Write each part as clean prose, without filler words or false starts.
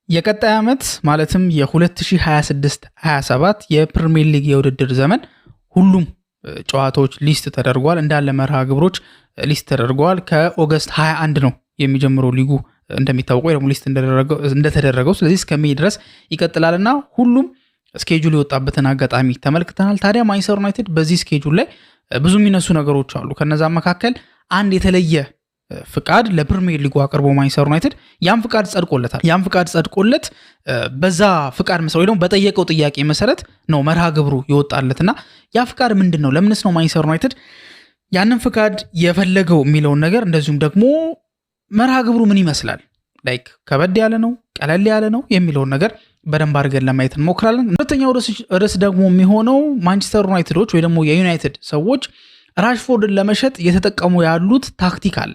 የቀጣይ ዓመት ማለትም የ2026-27 የፕሪሚየር ሊግ የውድድር ዘመን ሁሉም ጨዋታዎች ሊስት ተደርጓል። እንዳለ መርሃ ግብሮች ሊስት ተደርጓል። ከኦገስት 21 ነው የሚጀምረው ሊጉ እንደሚታወቀው ደግሞ ሊስት እንደተደረገው ስለዚህ እስከ ሜይ ድረስ ይቀጥላልና ሁሉም ስኬጁል የወጣበትን አጋጣሚ ተመልክተናል። ታዲያ ማንቸስተር ዩናይትድ በዚህ ስኬጁል ላይ ብዙ የሚነሱ ነገሮች አሉ። ከነዛ መካከል አንድ የተለየ ፍቃድ ለፕሪሚየር ሊጉ አቅርቦ ማንቸስተር ዩናይትድ ያም ፍቃድ ጸድቆለት በዛ ፍቃድ መሰረት ወይ ደግሞ በጠየቀው ጥያቄ መሰረት ነው መርሃ ግብሩ ይወጣለትና ያ ፍቃድ ምንድነው? ለምንስ ነው ማንቸስተር ዩናይትድ ያንን ፍቃድ የፈለገው የሚለውን ነገር እንደዚሁም ደግሞ መርሃ ግብሩ ምን ይመስላል ላይክ ከበድ ያለ ነው ቀለል ያለ ነው የሚለውን ነገር በደንብ አድርገን ለማየት እንሞክራለን። ሁለተኛው ርዕስ ደግሞ የሚሆነው ማንቸስተር ዩናይትዶች ወይ ደግሞ የዩናይትድ ሰዎች ራሽፎርድን ለመሸጥ እየተጠቀሙ ያሉት ታክቲክ አለ።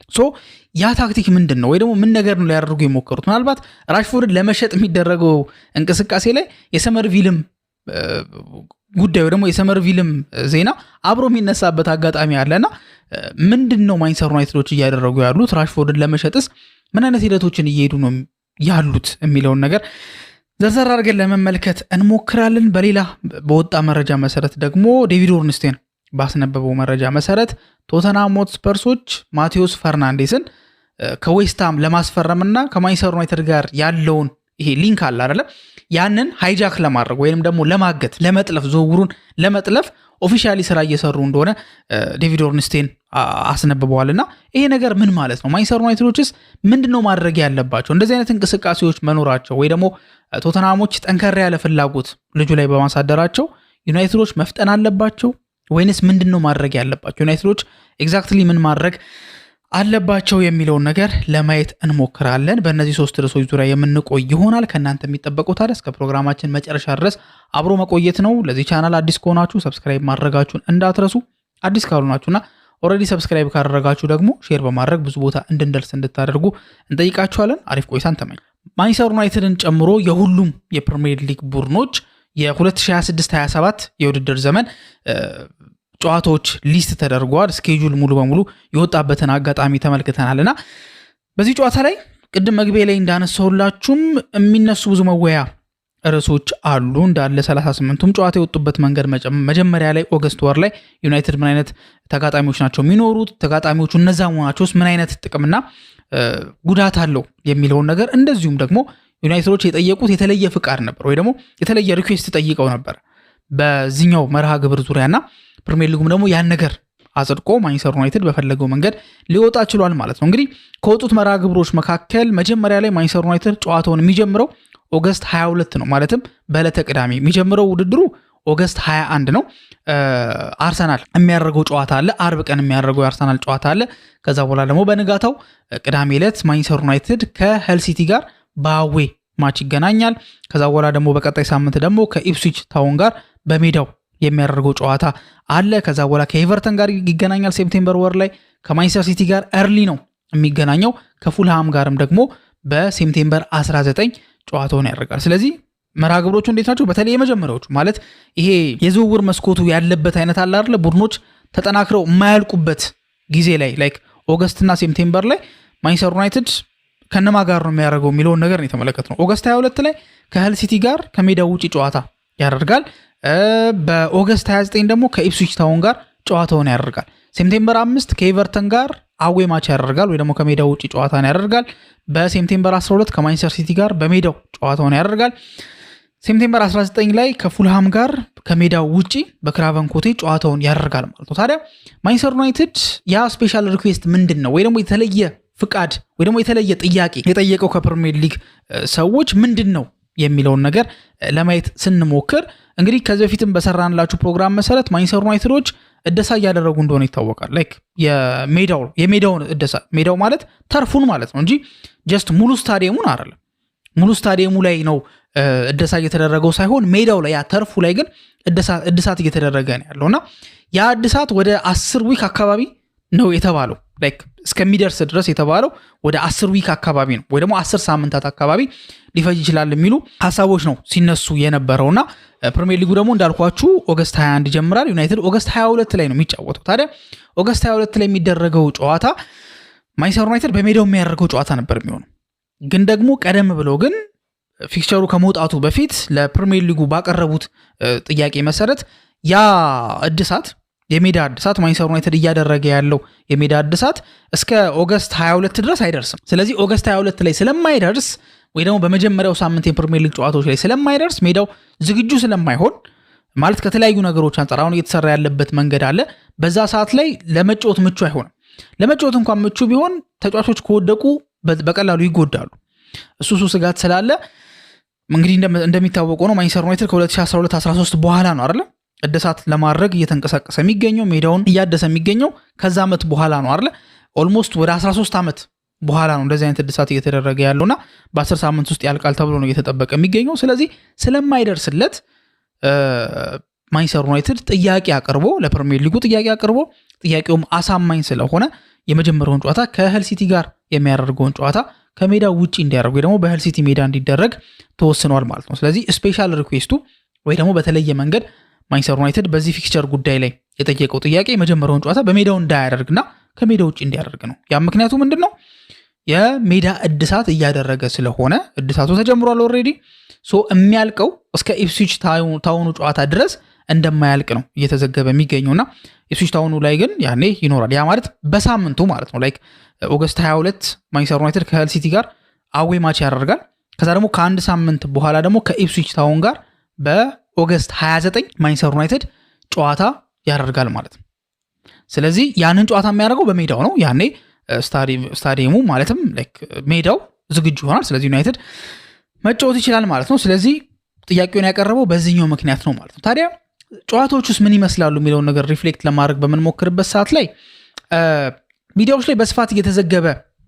ያ ታክቲክ ምንድን ነው ወይ ደግሞ ምን ነገር ነው ሊያደርጉ የሞከሩት? ምናልባት ራሽፎርድን ለመሸጥ የሚደረገው እንቅስቃሴ ላይ የሰመርቪልም ጉዳይ ወይ ደግሞ የሰመርቪልም ዜና አብሮ የሚነሳበት አጋጣሚ አለና ምንድን ነው ማንቸስተር ዩናይትዶች እያደረጉ ያሉት? ራሽፎርድን ለመሸጥስ ምን አይነት ሂደቶችን እየሄዱ ነው ያሉት የሚለውን ነገር ዘርዘር አድርገን ለመመልከት እንሞክራለን። በሌላ በወጣ መረጃ መሰረት ደግሞ ዴቪድ ኦርንስቴን ባስነበበው መረጃ መሰረት ቶተንሃም ሆትስፐርሶች ማቴዎስ ፈርናንዴስን ከዌስትሃም ለማስፈረምና ከማንቸስተር ዩናይትድ ጋር ያለውን ይሄ ሊንክ አለ አይደለ ያንን ሃይጃክ ለማድረግ ወይንም ደግሞ ለማገት ለመጥለፍ ዝውውሩን ለመጥለፍ ኦፊሻሊ ስራ እየሰሩ እንደሆነ ዴቪድ ኦርንስቴን አስነብበዋልና ይሄ ነገር ምን ማለት ነው? ማንቸስተር ዩናይትዶችስ ምንድነው ማድረግ ያለባቸው? እንደዚህ አይነት እንቅስቃሴዎች መኖራቸው ወይ ደግሞ ቶተንሃሞች ጠንከር ያለ ፍላጎት ልጁ ላይ በማሳደራቸው ዩናይትዶች መፍጠን አለባቸው ወይንስ ምንድነው ማድረግ ያለባቸው? ዩናይትዶች ኤግዛክትሊ ምን ማድረግ አለባቸው የሚለውን ነገር ለማየት እንሞክራለን። በእነዚህ ሶስት ርዕሶች ዙሪያ የምንቆይ ይሆናል። ከእናንተ የሚጠበቀው ታዲያ እስከ ፕሮግራማችን መጨረሻ ድረስ አብሮ መቆየት ነው። ለዚህ ቻናል አዲስ ከሆናችሁ ሰብስክራይብ ማድረጋችሁን እንዳትረሱ። አዲስ ካልሆናችሁና ኦልሬዲ ሰብስክራይብ ካደረጋችሁ ደግሞ ሼር በማድረግ ብዙ ቦታ እንድንደርስ እንድታደርጉ እንጠይቃችኋለን። አሪፍ ቆይታን ተመኝ። ማንቸስተር ዩናይትድን ጨምሮ የሁሉም የፕሪሚየር ሊግ ቡድኖች የ2026-27 የውድድር ዘመን ጨዋታዎች ሊስት ተደርጓል። ስኬጁል ሙሉ በሙሉ የወጣበትን አጋጣሚ ተመልክተናልና በዚህ ጨዋታ ላይ ቅድም መግቢያ ላይ እንዳነሳሁላችሁም የሚነሱ ብዙ መወያ ርዕሶች አሉ። እንዳለ 38ቱም ጨዋታ የወጡበት መንገድ መጀመሪያ ላይ ኦገስት ወር ላይ ዩናይትድ ምን አይነት ተጋጣሚዎች ናቸው የሚኖሩት፣ ተጋጣሚዎቹ እነዛ መሆናቸውስ ምን አይነት ጥቅምና ጉዳት አለው የሚለውን ነገር እንደዚሁም ደግሞ ዩናይትዶች የጠየቁት የተለየ ፍቃድ ነበር ወይ ደግሞ የተለየ ሪኩዌስት ጠይቀው ነበር በዚህኛው መርሃ ግብር ዙሪያና ፕሪሚየር ሊጉም ደግሞ ያን ነገር አጽድቆ ማንቸስተር ዩናይትድ በፈለገው መንገድ ሊወጣ ችሏል ማለት ነው። እንግዲህ ከወጡት መርሃ ግብሮች መካከል መጀመሪያ ላይ ማንቸስተር ዩናይትድ ጨዋታውን የሚጀምረው ኦገስት 22 ነው። ማለትም በዕለተ ቅዳሜ የሚጀምረው ውድድሩ ኦገስት 21 ነው። አርሰናል የሚያደርገው ጨዋታ አለ። አርብ ቀን የሚያደርገው የአርሰናል ጨዋታ አለ። ከዛ በኋላ ደግሞ በንጋታው ቅዳሜ ዕለት ማንቸስተር ዩናይትድ ከሄል ሲቲ ጋር በአዌ ማች ይገናኛል። ከዛ በኋላ ደግሞ በቀጣይ ሳምንት ደግሞ ከኢፕስዊች ታውን ጋር በሜዳው የሚያደርገው ጨዋታ አለ። ከዛ በኋላ ከኤቨርተን ጋር ይገናኛል ሴፕቴምበር ወር ላይ። ከማንቸስተር ሲቲ ጋር እርሊ ነው የሚገናኘው። ከፉልሃም ጋርም ደግሞ በሴፕቴምበር 19 ጨዋታውን ያደርጋል። ስለዚህ መርሃ ግብሮቹ እንዴት ናቸው? በተለይ የመጀመሪያዎቹ ማለት ይሄ የዝውውር መስኮቱ ያለበት አይነት አለ አይደል? ቡድኖች ተጠናክረው የማያልቁበት ጊዜ ላይ ላይክ ኦገስትና ሴፕቴምበር ላይ ማንቸስተር ዩናይትድ ከነማ ጋር ነው የሚያደርገው የሚለውን ነገር ነው የተመለከትነው። ኦገስት 22 ላይ ከሄል ሲቲ ጋር ከሜዳው ውጪ ጨዋታ ያደርጋል። በኦገስት 29 ደግሞ ከኢፕስዊች ታውን ጋር ጨዋታውን ያደርጋል። ሴፕቴምበር 5 ከኤቨርተን ጋር አዌ ማች ያደርጋል ወይ ደግሞ ከሜዳው ውጪ ጨዋታን ያደርጋል። በሴፕቴምበር 12 ከማንቸስተር ሲቲ ጋር በሜዳው ጨዋታውን ያደርጋል። ሴፕቴምበር 19 ላይ ከፉልሃም ጋር ከሜዳው ውጪ በክራቨን ኮቴ ጨዋታውን ያደርጋል ማለት ነው። ታዲያ ማንቸስተር ዩናይትድ ያ ስፔሻል ሪኩዌስት ምንድን ነው ወይ ደግሞ የተለየ ፍቃድ ወይ ደግሞ የተለየ ጥያቄ የጠየቀው ከፕሪሚየር ሊግ ሰዎች ምንድን ነው የሚለውን ነገር ለማየት ስንሞክር እንግዲህ ከዚህ በፊትም በሰራንላችሁ ፕሮግራም መሰረት ማንቸስተር ዩናይትዶች እደሳ እያደረጉ እንደሆነ ይታወቃል። ላይክ የሜዳውን እደሳ ሜዳው ማለት ተርፉን ማለት ነው እንጂ ጀስት ሙሉ ስታዲየሙን አይደለም። ሙሉ ስታዲየሙ ላይ ነው እደሳ እየተደረገው ሳይሆን ሜዳው ላይ ያ ተርፉ ላይ ግን እድሳት እየተደረገ ነው ያለውና ያ እድሳት ወደ 10 ዊክ አካባቢ ነው የተባለው። ላይክ እስከሚደርስ ድረስ የተባለው ወደ 10 ዊክ አካባቢ ነው ወይ ደግሞ 10 ሳምንታት አካባቢ ሊፈጅ ይችላል የሚሉ ሐሳቦች ነው ሲነሱ የነበረውና ፕሪሚየር ሊጉ ደግሞ እንዳልኳችሁ ኦገስት 21 ይጀምራል። ዩናይትድ ኦገስት 22 ላይ ነው የሚጫወተው። ታዲያ ኦገስት 22 ላይ የሚደረገው ጨዋታ ማንቸስተር ዩናይትድ በሜዳው የሚያደርገው ጨዋታ ነበር የሚሆነው። ግን ደግሞ ቀደም ብሎ ግን ፊክቸሩ ከመውጣቱ በፊት ለፕሪሚየር ሊጉ ባቀረቡት ጥያቄ መሰረት ያ እድሳት የሜዳ እድሳት ማንቸስተር ዩናይትድ እያደረገ ያለው የሜዳ እድሳት እስከ ኦገስት 22 ድረስ አይደርስም። ስለዚህ ኦገስት 22 ላይ ስለማይደርስ ወይ ደግሞ በመጀመሪያው ሳምንት የፕሪሚየር ሊግ ጨዋታዎች ላይ ስለማይደርስ ሜዳው ዝግጁ ስለማይሆን ማለት ከተለያዩ ነገሮች አንጻር አሁን እየተሰራ ያለበት መንገድ አለ። በዛ ሰዓት ላይ ለመጫወት ምቹ አይሆንም። ለመጫወት እንኳን ምቹ ቢሆን ተጫዋቾች ከወደቁ በቀላሉ ይጎዳሉ። እሱ ስጋት ስላለ እንግዲህ እንደሚታወቀው ነው ማንቸስተር ዩናይትድ ከ2012-13 በኋላ ነው አይደል እድሳት ለማድረግ እየተንቀሳቀሰ የሚገኘው ሜዳውን እያደሰ የሚገኘው ከዛ ዓመት በኋላ ነው አይደል ኦልሞስት ወደ 13 ዓመት በኋላ ነው እንደዚህ አይነት እድሳት እየተደረገ ያለውና በ10 ሳምንት ውስጥ ያልቃል ተብሎ ነው እየተጠበቀ የሚገኘው። ስለዚህ ስለማይደርስለት ማንቸስተር ዩናይትድ ጥያቄ አቅርቦ ለፕሪሚየር ሊጉ ጥያቄ አቅርቦ ጥያቄውም አሳማኝ ስለሆነ የመጀመሪያውን ጨዋታ ከሄል ሲቲ ጋር የሚያደርገውን ጨዋታ ከሜዳ ውጪ እንዲያደርጉ ወይ ደግሞ በሄል ሲቲ ሜዳ እንዲደረግ ተወስኗል ማለት ነው። ስለዚህ ስፔሻል ሪኩዌስቱ ወይ ደግሞ በተለየ መንገድ ማንቸስተር ዩናይትድ በዚህ ፊክስቸር ጉዳይ ላይ የጠየቀው ጥያቄ የመጀመሪያውን ጨዋታ በሜዳው እንዳያደርግና ከሜዳ ውጪ እንዲያደርግ ነው። ያ ምክንያቱ ምንድነው? የሜዳ እድሳት እያደረገ ስለሆነ እድሳቱ ተጀምሯል ኦልሬዲ የሚያልቀው እስከ ኢፕስዊች ታውኑ ጨዋታ ድረስ እንደማያልቅ ነው እየተዘገበ የሚገኘውና ኢፕስዊች ታውኑ ላይ ግን ያኔ ይኖራል። ያ ማለት በሳምንቱ ማለት ነው ላይክ ኦገስት 22 ማንቸስተር ዩናይትድ ከሄል ሲቲ ጋር አዌይ ማች ያደርጋል። ከዛ ደግሞ ከአንድ ሳምንት በኋላ ደግሞ ከኢፕስዊች ታውን ጋር በኦገስት 29 ማንቸስተር ዩናይትድ ጨዋታ ያደርጋል ማለት ነው። ስለዚህ ያንን ጨዋታ የሚያደርገው በሜዳው ነው። ያኔ ስታዲየሙ ማለትም ላይክ ሜዳው ዝግጁ ይሆናል። ስለዚህ ዩናይትድ መጫወት ይችላል ማለት ነው። ስለዚህ ጥያቄውን ያቀረበው በዚህኛው ምክንያት ነው ማለት ነው። ታዲያ ጨዋታዎች ውስጥ ምን ይመስላሉ የሚለውን ነገር ሪፍሌክት ለማድረግ በምንሞክርበት ሰዓት ላይ ሚዲያዎች ላይ በስፋት እየተዘገበ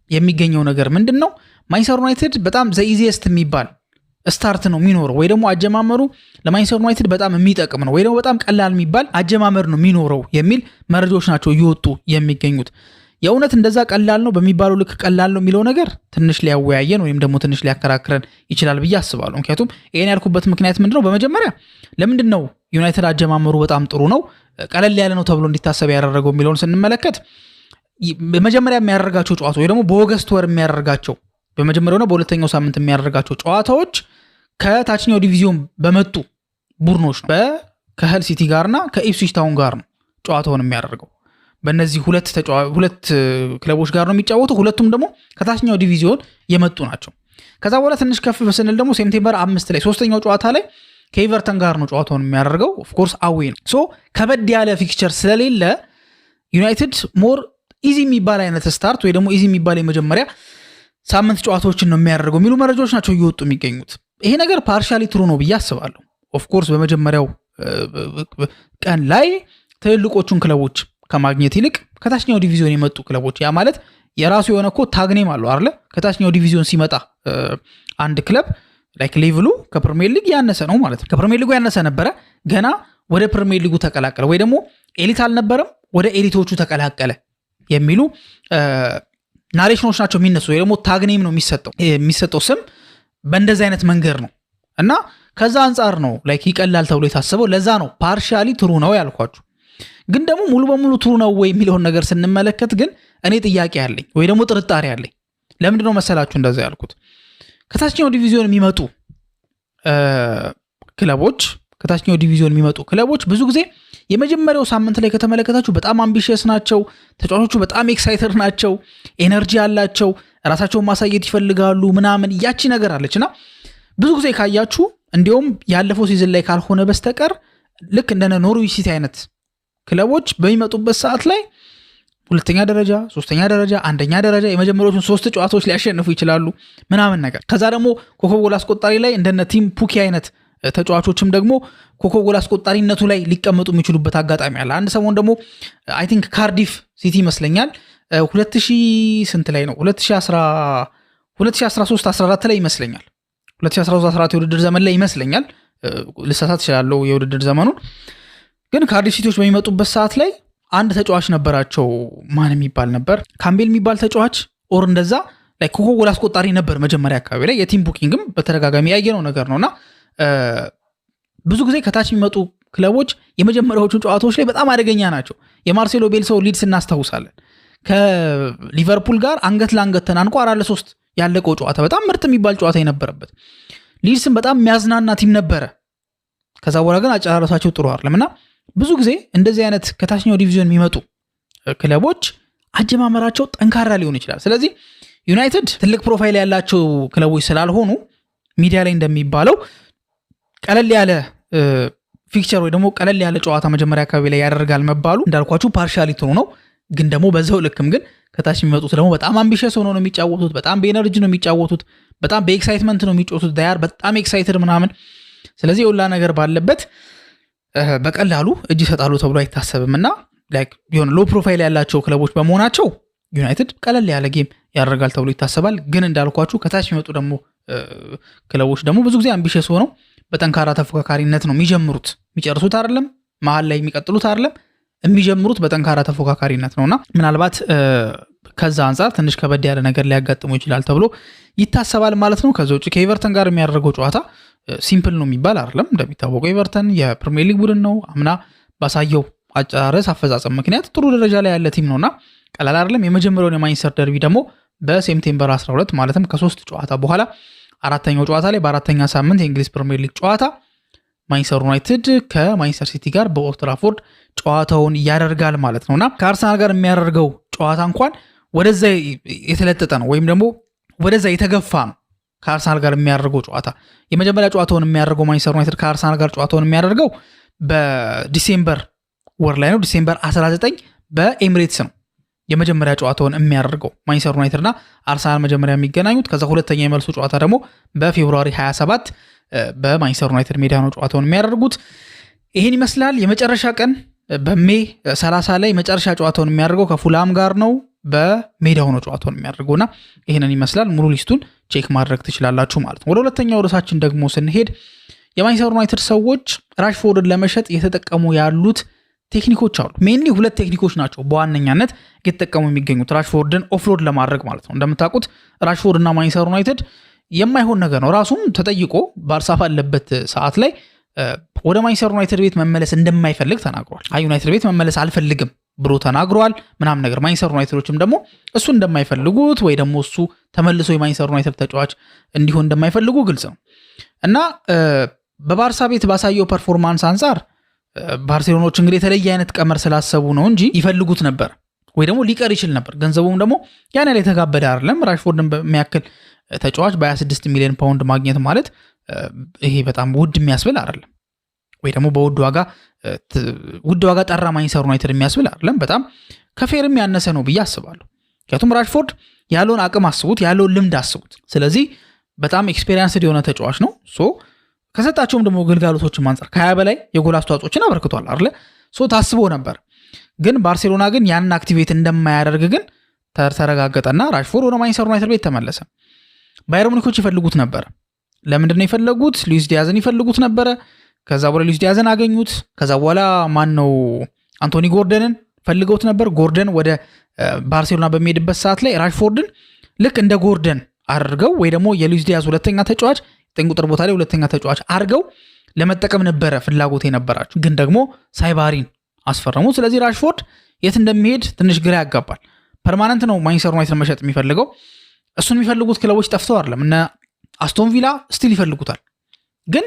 የሚገኘው ነገር ምንድን ነው? ማንቸስተር ዩናይትድ በጣም ዘኢዚየስት የሚባል ስታርት ነው የሚኖረው ወይ ደግሞ አጀማመሩ ለማንቸስተር ዩናይትድ በጣም የሚጠቅም ነው ወይ ደግሞ በጣም ቀላል የሚባል አጀማመር ነው የሚኖረው የሚል መረጃዎች ናቸው እየወጡ የሚገኙት። የእውነት እንደዛ ቀላል ነው በሚባለው ልክ ቀላል ነው የሚለው ነገር ትንሽ ሊያወያየን ወይም ደግሞ ትንሽ ሊያከራክረን ይችላል ብዬ አስባለሁ። ምክንያቱም ይሄን ያልኩበት ምክንያት ምንድነው? በመጀመሪያ ለምንድን ነው ዩናይትድ አጀማመሩ በጣም ጥሩ ነው ቀለል ያለ ነው ተብሎ እንዲታሰብ ያደረገው የሚለውን ስንመለከት በመጀመሪያ የሚያደርጋቸው ጨዋታዎች ወይ ደግሞ በኦገስት ወር የሚያደርጋቸው በመጀመሪያውና በሁለተኛው ሳምንት የሚያደርጋቸው ጨዋታዎች ከታችኛው ዲቪዚዮን በመጡ ቡድኖች ከሄል ሲቲ ጋርና ከኢፕስዊች ታውን ጋር ነው ጨዋታውን የሚያደርገው። በእነዚህ ሁለት ክለቦች ጋር ነው የሚጫወተው። ሁለቱም ደግሞ ከታችኛው ዲቪዚዮን የመጡ ናቸው። ከዛ በኋላ ትንሽ ከፍ በስንል ደግሞ ሴፕቴምበር 5 ላይ ሶስተኛው ጨዋታ ላይ ከኤቨርተን ጋር ነው ጨዋታውን የሚያደርገው። ኦፍኮርስ አዌይ ነው። ከበድ ያለ ፊክስቸር ስለሌለ ዩናይትድ ሞር ኢዚ የሚባል አይነት ስታርት ወይ ደግሞ ኢዚ የሚባል የመጀመሪያ ሳምንት ጨዋታዎችን ነው የሚያደርገው የሚሉ መረጃዎች ናቸው እየወጡ የሚገኙት። ይሄ ነገር ፓርሻሊ ትሩ ነው ብዬ አስባለሁ። ኦፍኮርስ በመጀመሪያው ቀን ላይ ትልልቆቹን ክለቦች ከማግኘት ይልቅ ከታችኛው ዲቪዚዮን የመጡ ክለቦች ያ ማለት የራሱ የሆነ እኮ ታግኔም አለው አይደለ? ከታችኛው ዲቪዚዮን ሲመጣ አንድ ክለብ ላይክ ሌቭሉ ከፕሪሚየር ሊግ ያነሰ ነው ማለት ነው። ከፕሪሚየር ሊጉ ያነሰ ነበረ ገና ወደ ፕሪሚየር ሊጉ ተቀላቀለ ወይ ደግሞ ኤሊት አልነበረም ወደ ኤሊቶቹ ተቀላቀለ የሚሉ ናሬሽኖች ናቸው የሚነሱ ወይ ደግሞ ታግኔም ነው የሚሰጠው ስም በእንደዚህ አይነት መንገድ ነው እና ከዛ አንጻር ነው ላይክ ይቀላል ተብሎ የታሰበው። ለዛ ነው ፓርሻሊ ትሩ ነው ያልኳችሁ። ግን ደግሞ ሙሉ በሙሉ ትሩ ነው ወይ የሚለውን ነገር ስንመለከት ግን እኔ ጥያቄ አለኝ ወይ ደግሞ ጥርጣሬ አለኝ። ለምንድን ነው መሰላችሁ እንደዛ ያልኩት? ከታችኛው ዲቪዚዮን የሚመጡ ክለቦች ብዙ ጊዜ የመጀመሪያው ሳምንት ላይ ከተመለከታችሁ በጣም አምቢሽየስ ናቸው። ተጫዋቾቹ በጣም ኤክሳይተር ናቸው፣ ኤነርጂ አላቸው፣ ራሳቸውን ማሳየት ይፈልጋሉ ምናምን ያቺ ነገር አለችና ብዙ ጊዜ ካያችሁ እንዲሁም ያለፈው ሲዝን ላይ ካልሆነ በስተቀር ልክ እንደነ ኖርዊች ሲቲ አይነት ክለቦች በሚመጡበት ሰዓት ላይ ሁለተኛ ደረጃ፣ ሶስተኛ ደረጃ፣ አንደኛ ደረጃ የመጀመሪያዎቹን 3 ጨዋታዎች ሊያሸንፉ ይችላሉ ምናምን ነገር። ከዛ ደግሞ ኮከብ ጎል አስቆጣሪ ላይ እንደነ ቲም ፑኪ አይነት ተጫዋቾችም ደግሞ ኮከብ ጎል አስቆጣሪነቱ ላይ ሊቀመጡ የሚችሉበት አጋጣሚ አለ። አንድ ሰሞን ደግሞ አይ ቲንክ ካርዲፍ ሲቲ ይመስለኛል 2000 ስንት ላይ ነው 2013 14 ላይ ይመስለኛል 2013 14 የውድድር ዘመን ላይ ይመስለኛል ልሳሳት እችላለሁ የውድድር ዘመኑን። ግን ካርዲፍ ሲቲዎች በሚመጡበት ሰዓት ላይ አንድ ተጫዋች ነበራቸው። ማን የሚባል ነበር? ካምቤል የሚባል ተጫዋች ኦር እንደዛ ላይ ኮከብ ጎል አስቆጣሪ ነበር መጀመሪያ አካባቢ ላይ። የቲም ቡኪንግም በተደጋጋሚ ያየነው ነገር ነውና ብዙ ጊዜ ከታች የሚመጡ ክለቦች የመጀመሪያዎቹ ጨዋታዎች ላይ በጣም አደገኛ ናቸው። የማርሴሎ ቤልሳው ሊድስ እናስታውሳለን። ከሊቨርፑል ጋር አንገት ለአንገት ተናንቆ 4-3 ያለቀው ጨዋታ በጣም ምርጥ የሚባል ጨዋታ የነበረበት። ሊድስን በጣም የሚያዝናና ቲም ነበረ። ከዛ በኋላ ግን አጨራረሳቸው ጥሩ አይደለም እና ብዙ ጊዜ እንደዚህ አይነት ከታችኛው ዲቪዥን የሚመጡ ክለቦች አጀማመራቸው ጠንካራ ሊሆን ይችላል። ስለዚህ ዩናይትድ ትልቅ ፕሮፋይል ያላቸው ክለቦች ስላልሆኑ ሚዲያ ላይ እንደሚባለው ቀለል ያለ ፊክቸር ወይ ደግሞ ቀለል ያለ ጨዋታ መጀመሪያ አካባቢ ላይ ያደርጋል መባሉ እንዳልኳችሁ ፓርሻሊቲ ነው። ግን ደግሞ በዛው ልክም ግን ከታች የሚመጡት ደግሞ በጣም አምቢሽስ ሆነው ነው የሚጫወቱት። በጣም በኤነርጂ ነው የሚጫወቱት። በጣም በኤክሳይትመንት ነው የሚጫወቱት። ዳያር በጣም ኤክሳይትድ ምናምን። ስለዚህ የሁላ ነገር ባለበት በቀላሉ እጅ ይሰጣሉ ተብሎ አይታሰብም እና ቢሆን ሎ ፕሮፋይል ያላቸው ክለቦች በመሆናቸው ዩናይትድ ቀለል ያለ ጌም ያደርጋል ተብሎ ይታሰባል። ግን እንዳልኳችሁ ከታች የሚመጡ ደግሞ ክለቦች ደግሞ ብዙ ጊዜ አምቢሽስ ሆነው በጠንካራ ተፎካካሪነት ነው የሚጀምሩት። የሚጨርሱት አይደለም፣ መሀል ላይ የሚቀጥሉት አይደለም፣ የሚጀምሩት በጠንካራ ተፎካካሪነት ነውና ምናልባት ከዛ አንጻር ትንሽ ከበድ ያለ ነገር ሊያጋጥሙ ይችላል ተብሎ ይታሰባል ማለት ነው። ከዛ ውጭ ከኤቨርተን ጋር የሚያደርገው ጨዋታ ሲምፕል ነው የሚባል አይደለም። እንደሚታወቀው ኤቨርተን የፕሪሚየር ሊግ ቡድን ነው። አምና ባሳየው አጨራረስ አፈጻጸም ምክንያት ጥሩ ደረጃ ላይ ያለ ቲም ነውና ቀላል አይደለም። የመጀመሪያውን የማንቸስተር ደርቢ ደግሞ በሴፕቴምበር 12 ማለትም ከ3 ጨዋታ በኋላ አራተኛው ጨዋታ ላይ በአራተኛ ሳምንት የእንግሊዝ ፕሪሚየር ሊግ ጨዋታ ማንቸስተር ዩናይትድ ከማንቸስተር ሲቲ ጋር በኦልድ ትራፎርድ ጨዋታውን ያደርጋል ማለት ነውና ከአርሰናል ጋር የሚያደርገው ጨዋታ እንኳን ወደዛ የተለጠጠ ነው ወይም ደግሞ ወደዛ የተገፋ ነው። ከአርሰናል ጋር የሚያደርገው ጨዋታ የመጀመሪያ ጨዋታውን የሚያደርገው ማንቸስተር ዩናይትድ ከአርሰናል ጋር ጨዋታውን የሚያደርገው በዲሴምበር ወር ላይ ነው። ዲሴምበር 19 በኤሚሬትስ ነው የመጀመሪያ ጨዋታውን የሚያደርገው ማንቸስተር ዩናይትድና አርሰናል መጀመሪያ የሚገናኙት። ከዛ ሁለተኛ የመልሱ ጨዋታ ደግሞ በፌብሩዋሪ 27 በማንቸስተር ዩናይትድ ሜዳ ነው ጨዋታውን የሚያደርጉት። ይህን ይመስላል። የመጨረሻ ቀን በሜይ 30 ላይ መጨረሻ ጨዋታውን የሚያደርገው ከፉላም ጋር ነው። በሜዳው ነው ጨዋታውን የሚያደርገውና ይህንን ይመስላል። ሙሉ ሊስቱን ቼክ ማድረግ ትችላላችሁ ማለት ነው። ወደ ሁለተኛው ርዕሳችን ደግሞ ስንሄድ የማንቸስተር ዩናይትድ ሰዎች ራሽፎርድን ለመሸጥ እየተጠቀሙ ያሉት ቴክኒኮች አሉ። ሜንሊ ሁለት ቴክኒኮች ናቸው በዋነኛነት እየተጠቀሙ የሚገኙት ራሽፎርድን ኦፍሎድ ለማድረግ ማለት ነው። እንደምታውቁት ራሽፎርድ እና ማንቸስተር ዩናይትድ የማይሆን ነገር ነው። ራሱም ተጠይቆ ባርሳ ባለበት ሰዓት ላይ ወደ ማንቸስተር ዩናይትድ ቤት መመለስ እንደማይፈልግ ተናግሯል። ዩናይትድ ቤት መመለስ አልፈልግም ብሎ ተናግሯል ምናምን ነገር። ማንቸስተር ዩናይትዶችም ደግሞ እሱ እንደማይፈልጉት ወይ ደግሞ እሱ ተመልሶ የማንቸስተር ዩናይትድ ተጫዋች እንዲሆን እንደማይፈልጉ ግልጽ ነው እና በባርሳ ቤት ባሳየው ፐርፎርማንስ አንጻር ባርሴሎናዎች እንግዲህ የተለየ አይነት ቀመር ስላሰቡ ነው እንጂ ይፈልጉት ነበር ወይ ደግሞ ሊቀር ይችል ነበር። ገንዘቡም ደግሞ ያን ያህል የተጋበደ አይደለም። ራሽፎርድን በሚያክል ተጫዋች በ26 ሚሊዮን ፓውንድ ማግኘት ማለት ይሄ በጣም ውድ የሚያስብል አይደለም። ወይ ደግሞ ውድ ዋጋ ጠራ ማንቸስተር ዩናይትድ የሚያስብል አይደለም። በጣም ከፌርም ያነሰ ነው ብዬ አስባለሁ። ምክንያቱም ራሽፎርድ ያለውን አቅም አስቡት፣ ያለውን ልምድ አስቡት። ስለዚህ በጣም ኤክስፔሪንስድ የሆነ ተጫዋች ነው። ከሰጣቸውም ደግሞ ግልጋሎቶችን አንጻር ከ20 በላይ የጎል አስተዋጽኦችን አበርክቷል አይደል? ታስቦ ነበር። ግን ባርሴሎና ግን ያንን አክቲቬት እንደማያደርግ ግን ተረጋገጠና ራሽፎርድ ወደ ማንቸስተር ዩናይትድ ቤት ተመለሰ። ባየር ሙኒኮች ይፈልጉት ነበር። ለምንድን ነው የፈለጉት? ሉዊስ ዲያዝን ይፈልጉት ነበረ። ከዛ በኋላ ሉዊስ ዲያዝን አገኙት። ከዛ በኋላ አንቶኒ ጎርደንን ፈልገውት ነበር። ጎርደን ወደ ባርሴሎና በሚሄድበት ሰዓት ላይ ራሽፎርድን ልክ እንደ ጎርደን አድርገው ወይ ደግሞ የሉዊስ ዲያዝ ሁለተኛ ተጫዋች 9 ቁጥር ቦታ ላይ ሁለተኛ ተጫዋች አድርገው ለመጠቀም ነበረ ፍላጎት የነበራቸው። ግን ደግሞ ሳይባሪን አስፈረሙ። ስለዚህ ራሽፎርድ የት እንደሚሄድ ትንሽ ግራ ያጋባል። ፐርማነንት ነው ማንቸስተር ዩናይትድ መሸጥ የሚፈልገው። እሱን የሚፈልጉት ክለቦች ጠፍተው አይደለም። እነ አስቶን ቪላ ስቲል ይፈልጉታል። ግን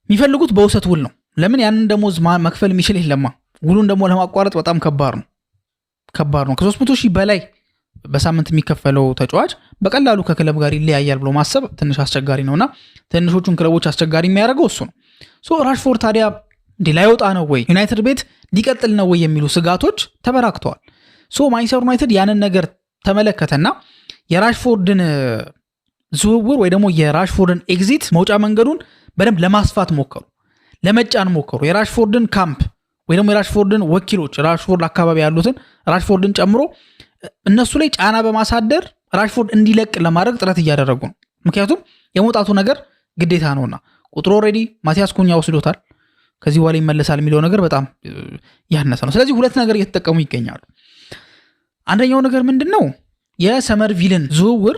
የሚፈልጉት በውሰት ውል ነው። ለምን? ያንን ደሞዝ መክፈል የሚችል የለማ። ውሉን ደግሞ ለማቋረጥ በጣም ከባድ ነው። ከ300,000 በላይ በሳምንት የሚከፈለው ተጫዋች በቀላሉ ከክለብ ጋር ይለያያል ብሎ ማሰብ ትንሽ አስቸጋሪ ነውና ትንሾቹን ክለቦች አስቸጋሪ የሚያደርገው እሱ ነው። ራሽፎርድ ታዲያ ላይወጣ ነው ወይ ዩናይትድ ቤት ሊቀጥል ነው ወይ የሚሉ ስጋቶች ተበራክተዋል። ማንቸስተር ዩናይትድ ያንን ነገር ተመለከተና የራሽፎርድን ዝውውር ወይ ደግሞ የራሽፎርድን ኤግዚት መውጫ መንገዱን በደንብ ለማስፋት ሞከሩ፣ ለመጫን ሞከሩ። የራሽፎርድን ካምፕ ወይ ደግሞ የራሽፎርድን ወኪሎች ራሽፎርድ አካባቢ ያሉትን ራሽፎርድን ጨምሮ እነሱ ላይ ጫና በማሳደር ራሽፎርድ እንዲለቅ ለማድረግ ጥረት እያደረጉ ነው። ምክንያቱም የመውጣቱ ነገር ግዴታ ነውና ቁጥሩ ኦልሬዲ ማቲያስ ኩኛ ወስዶታል። ከዚህ በኋላ ይመለሳል የሚለው ነገር በጣም ያነሰ ነው። ስለዚህ ሁለት ነገር እየተጠቀሙ ይገኛሉ። አንደኛው ነገር ምንድነው? የሰመርቪልን ዝውውር